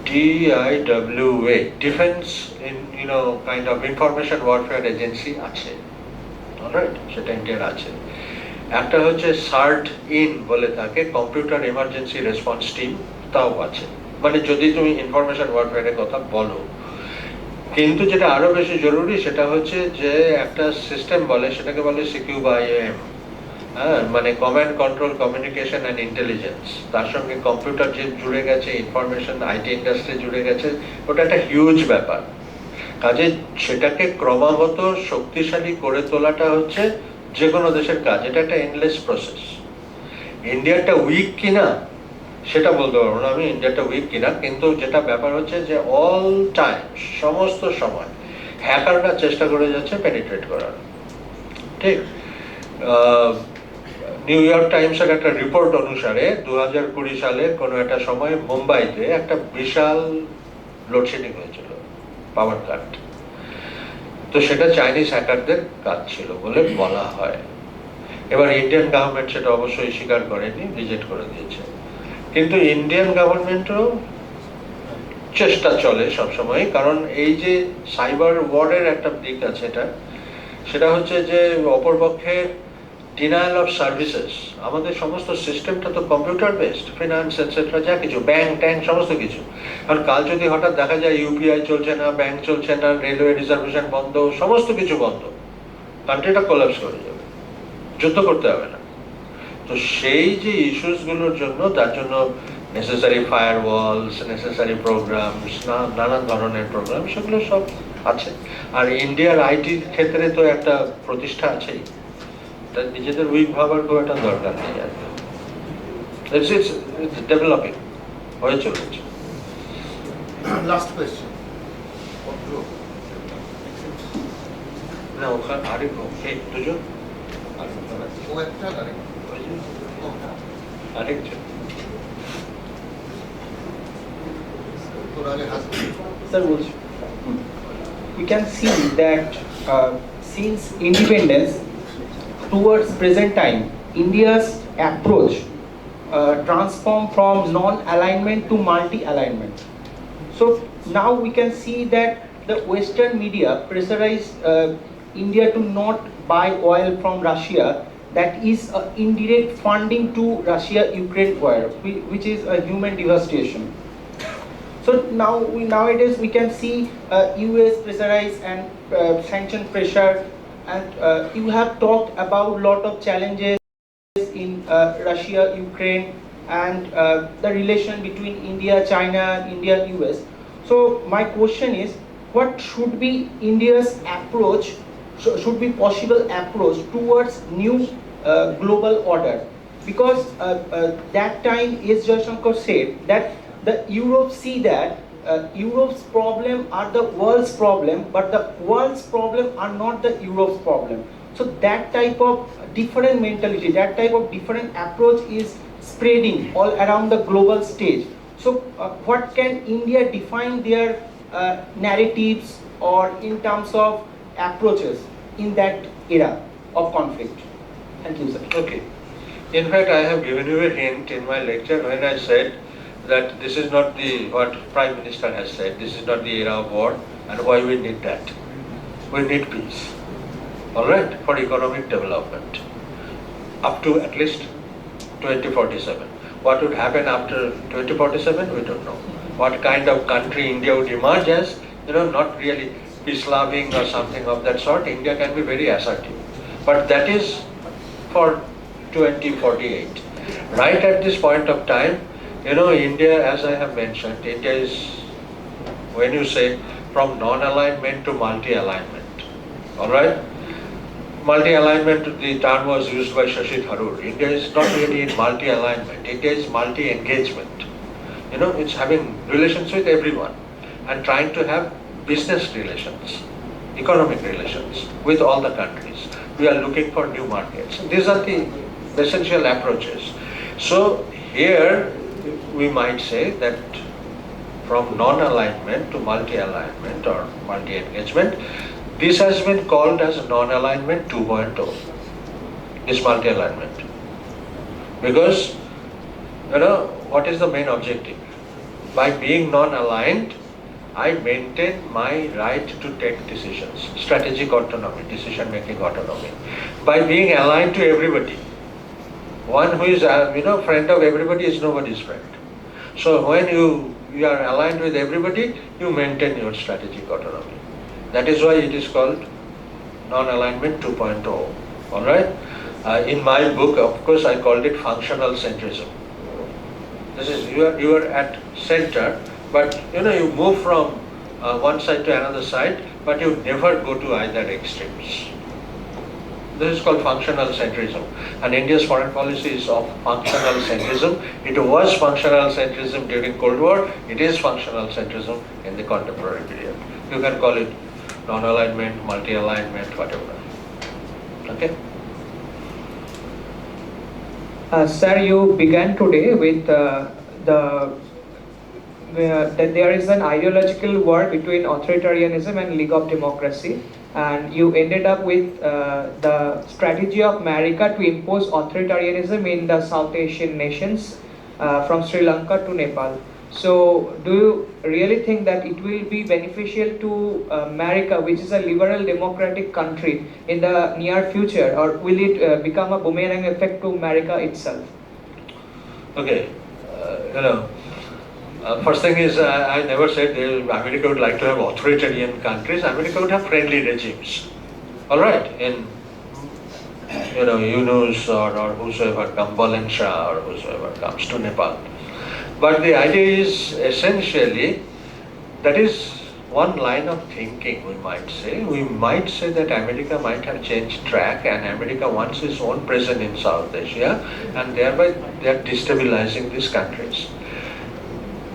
DIWA, defence kind of information warfare agency আছে, অলরাইট, সেটা ইন্ডিয়ার আছে। একটা হচ্ছে সার্ট ইন বলে থাকে, কম্পিউটার এমার্জেন্সি রেসপন্স টিম, তাও আছে, মানে যদি তুমি ইনফরমেশন ওয়ারফেয়ারের কথা বলো। কিন্তু যেটা আরো বেশি জরুরি সেটা হচ্ছে যে একটা সিস্টেম বলে, সেটাকে বলে CQBIM, হ্যাঁ, মানে command control communication and intelligence, তার সঙ্গে কম্পিউটার যে জুড়ে গেছে, ইনফরমেশন IT ইন্ডাস্ট্রি জুড়ে গেছে, ওটা একটা হিউজ ব্যাপার। কাজে সেটাকে ক্রমাগত শক্তিশালী করে তোলাটা হচ্ছে যে কোনো দেশের কাজ, এটা একটা এন্ডলেস প্রসেস। ইন্ডিয়াটা উইক কিনা সেটা বলতে পারবো না আমি, ইন্ডিয়াটা উইক কিনা, কিন্তু যেটা ব্যাপার হচ্ছে যে অল টাইম, সমস্ত সময় হ্যাকাররা চেষ্টা করে যাচ্ছে পেনিট্রেট করার। ঠিক, নিউ ইয়র্ক টাইমসের একটা রিপোর্ট অনুসারে 2020 সালে কোনো একটা সময় মুম্বাইতে একটা বিশাল লোডশেডিং হয়েছিল, পাওয়ার কাট। তো সেটা চাইনিজ হ্যাকারদের কাজ ছিল বলে বলা হয়। এবার ইন্ডিয়ান গভর্নমেন্ট সেটা অবশ্যই স্বীকার করেনি, রিজেক্ট করে দিয়েছে। কিন্তু ইন্ডিয়ান গভর্নমেন্টও চেষ্টা চলে সবসময়, কারণ এই যে সাইবার ওয়ারের একটা দিক আছে, সেটা হচ্ছে যে অপরপক্ষের ডিনায়াল অফ সার্ভিসেস। আমাদের সমস্ত সিস্টেমটা তো কম্পিউটার বেসড, ফিনান্স এটসেট্রা, যা কিছু, ব্যাংক ট্যাঙ্ক সমস্ত কিছু। কারণ কাল যদি হঠাৎ দেখা যায় UPI চলছে না, ব্যাংক চলছে না, রেলওয়ে রিজার্ভেশন বন্ধ, সমস্ত কিছু বন্ধ, কান্ট্রিটা কোলাপস করে যাবে, যুদ্ধ করতে হবে না। তো সেই যে ইস্যুসগুলোর জন্য, তার জন্য নেসেসারি ফায়ারওয়ালস, নেসেসারি প্রোগ্রামস, নানান ধরনের প্রোগ্রাম, সেগুলো সব আছে। আর ইন্ডিয়ার IT ক্ষেত্রে তো একটা প্রতিষ্ঠা আছেই, তার নিজেদের উইক ভাবার খুব একটা দরকার নেই আর কি। ইটস ডেভেলপিং, হয়ে চলেছে। Last question. না ওখানে আরেক দুজন, ও একটা আরেকজন তোর আগে হাসি। Sir, we can see that since independence towards present time, India's approach transformed from non-alignment to multi-alignment. So now we can see that the Western media pressurize India to not buy oil from Russia. That is indirect funding to Russia-Ukraine war, which is a human devastation. So nowadays we can see US pressurize and sanction pressure, and you have talked about lot of challenges in Russia, Ukraine, and the relation between India, China, India, US. So my question is, what should be India's approach, should be possible approach towards new global order? Because that time, as Jaishankar said, that the Europe see that Europe's problem are the world's problem, but the world's problem are not the Europe's problem. So that type of different mentality, that type of different approach is spreading all around the global stage. So what can India define their narratives or in terms of approaches in that era of conflict? Thank you, sir. Okay. In fact, I have given you a hint in my lecture when I said that this is not what Prime Minister has said, this is not the era of war, and why we need that. We need peace, all right, for economic development, up to at least 2047. What would happen after 2047, we don't know. What kind of country India would emerge as, not really peace-loving or something of that sort. India can be very assertive, but that is for 2048. Right at this point of time, You know, India, as I have mentioned, India is, when you say from non-alignment to multi-alignment, all right? Multi-alignment, the term was used by Shashi Tharoor. India is not really in multi-alignment. India is multi-engagement. You know, it's having relations with everyone and trying to have business relations, economic relations with all the countries. We are looking for new markets. These are the essential approaches. So here we might say that from non-alignment to multi-alignment or multi-engagement, this has been called as non-alignment 2.0, this multi-alignment. Because, you know, what is the main objective? By being non-aligned, I maintain my right to take decisions, strategic autonomy, decision-making autonomy. By being aligned to everybody, one who is, friend of everybody is nobody's friend. So when you are aligned with everybody, you maintain your strategic autonomy. That is why it is called non-alignment 2.0. All right. In my book, of course, I called it functional centrism. This is you are at center, but you move from one side to another side, but you never go to either extremes. This is called functional centrism, and India's foreign policy is of functional centrism. It was functional centrism during Cold War. It is functional centrism in the contemporary period. You can call it non-alignment, multi-alignment, whatever. Okay. Sir, you began today with that there is an ideological war between authoritarianism and League of Democracy, and you ended up with the strategy of America to impose authoritarianism in the South Asian nations from Sri Lanka to Nepal. So, do you really think that it will be beneficial to America, which is a liberal democratic country, in the near future, or will it become a boomerang effect to America itself? Okay, first thing is I never said America would like to have authoritarian countries. America would have friendly regimes. All right, in Yunus or whosoever comes, Bolen Shah or whosoever comes to Nepal. But the idea is essentially, that is one line of thinking, we might say. We might say that America might have changed track, and America wants its own presence in South Asia, and thereby they are destabilizing these countries.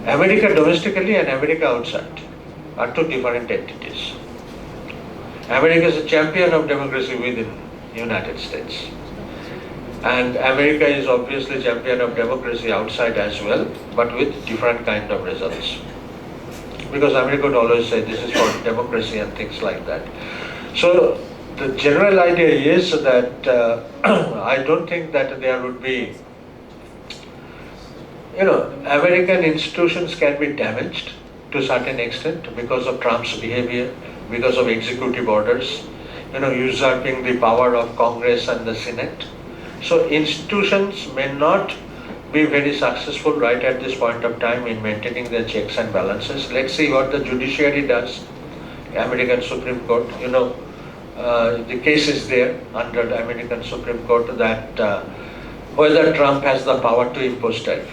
America domestically and America outside are two different entities. America is a champion of democracy within the United States. And America is obviously champion of democracy outside as well, but with different kind of results. Because America would always say this is for democracy and things like that. So the general idea is that I don't think that there would be, American institutions can be damaged to a certain extent because of Trump's behavior, because of executive orders, usurping the power of Congress and the Senate. So institutions may not be very successful right at this point of time in maintaining their checks and balances. Let's see what the judiciary does. American Supreme Court, the case is there under the American Supreme Court that whether Trump has the power to impose tariff.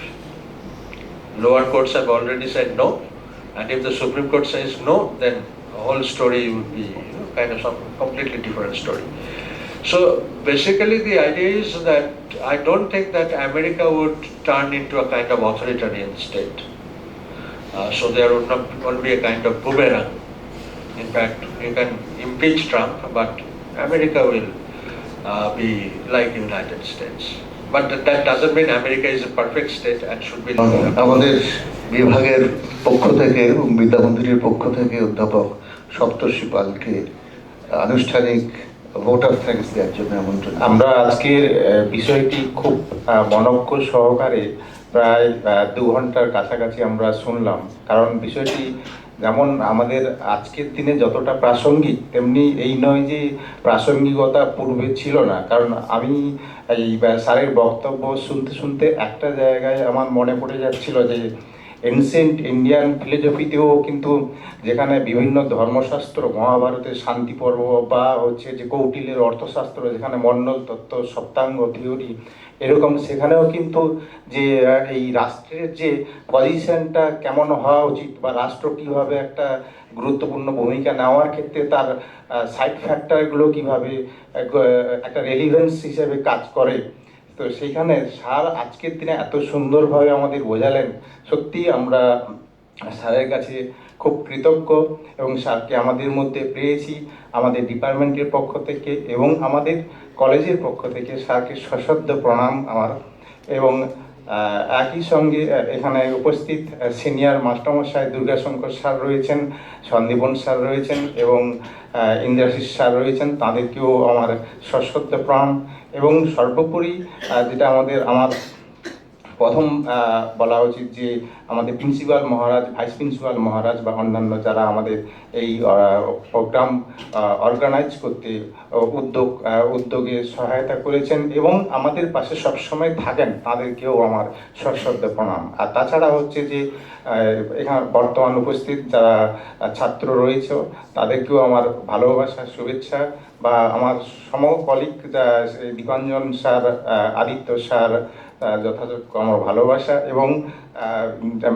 Lower courts have already said no, and if the Supreme Court says no, then the whole story would be kind of some completely different story. So basically the idea is that I don't think that America would turn into a kind of authoritarian state. So there would not be a kind of boomerang. In fact, you can impeach Trump, but America will be like United States. But that doesn't mean America is a perfect state and should be. আমাদের বিভাগের পক্ষ থেকে এবং বিদ্যামন্দিরের পক্ষ থেকে অধ্যাপক সপ্তর্ষি পালকে আনুষ্ঠানিক ভোট অফ থ্যাঙ্কস দেওয়ার জন্য আমন্ত্রণ। আমরা আজকের বিষয়টি খুব মনোজ্ঞ সহকারে প্রায় 2 ঘন্টার কাছাকাছি আমরা শুনলাম, কারণ বিষয়টি যেমন আমাদের আজকের দিনে যতটা প্রাসঙ্গিক, তেমনি এই নয় যে প্রাসঙ্গিকতা পূর্বে ছিল না। কারণ আমি এই স্যারের বক্তব্য শুনতে শুনতে একটা জায়গায় আমার মনে পড়ে যাচ্ছিল যে এনসেন্ট ইন্ডিয়ান ফিলোসফিতেও কিন্তু যেখানে বিভিন্ন ধর্মশাস্ত্র, মহাভারতের শান্তি পর্ব বা হচ্ছে যে কৌটিল্যের অর্থশাস্ত্র, যেখানে মণ্ডল তত্ত্ব, সপ্তাঙ্গ থিওরি, এরকম সেখানেও কিন্তু যে এই রাষ্ট্রের যে পজিশনটা কেমন হওয়া উচিত বা রাষ্ট্র কীভাবে একটা গুরুত্বপূর্ণ ভূমিকা নেওয়ার ক্ষেত্রে তার সাইড ফ্যাক্টরগুলো কীভাবে একটা রেলিভেন্স হিসেবে কাজ করে, তো সেইখানে স্যার আজকের দিনে এত সুন্দরভাবে আমাদের বোঝালেন। সত্যি আমরা স্যারের কাছে খুব কৃতজ্ঞ এবং স্যারকে আমাদের মধ্যে পেয়েছি। আমাদের ডিপার্টমেন্টের পক্ষ থেকে এবং আমাদের কলেজের পক্ষ থেকে স্যারকে সশ্রদ্ধ প্রণাম আমার। এবং একই সঙ্গে এখানে উপস্থিত সিনিয়র মাস্টারমশাই দুর্গাশঙ্কর স্যার রয়েছেন, সন্দীপন স্যার রয়েছেন এবং ইন্দ্রাশিস স্যার রয়েছেন, তাদেরকেও আমার সশ্রদ্ধ প্রণাম। এবং সর্বোপরি যেটা আমার প্রথম বলা উচিত যে আমাদের প্রিন্সিপাল মহারাজ, ভাইস প্রিন্সিপাল মহারাজ বা অন্যান্য যারা আমাদের এই প্রোগ্রাম অর্গানাইজ করতে উদ্যোগে সহায়তা করেছেন এবং আমাদের পাশে সবসময় থাকেন, তাদেরকেও আমার সশ্রদ্ধ প্রণাম। আর তাছাড়া হচ্ছে যে এখানে বর্তমান উপস্থিত যারা ছাত্র রয়েছে তাদেরকেও আমার ভালোবাসা, শুভেচ্ছা, বা আমার সমকলিগ দীপাঞ্জন স্যার, আদিত্য স্যার, যথাযোগ্য আমার ভালোবাসা। এবং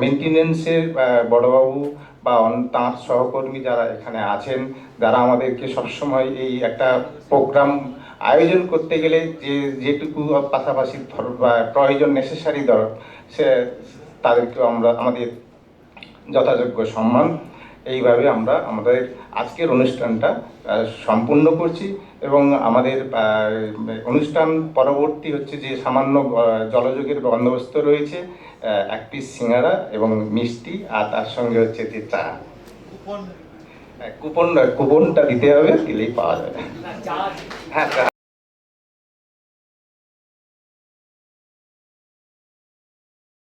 মেনটেনেন্সের বড়বাবু বা তাঁর সহকর্মী যারা এখানে আছেন, যারা আমাদেরকে সবসময় এই একটা প্রোগ্রাম আয়োজন করতে গেলে যেটুকু পাশাপাশি প্রয়োজন নেসেসারি সে তাদেরকেও আমাদের যথাযোগ্য সম্মান। এইভাবে আমরা আমাদের আজকের অনুষ্ঠানটা সম্পূর্ণ করছি এবং আমাদের অনুষ্ঠান পরবর্তী হচ্ছে যে সামান্য জলযোগের বন্দোবস্ত রয়েছে, এক পিস সিঙ্গারা এবং মিষ্টি, আর তার সঙ্গে হচ্ছে যে চা। কুপনটা দিতে হবে, দিলেই পাওয়া যাবে। হ্যাঁ।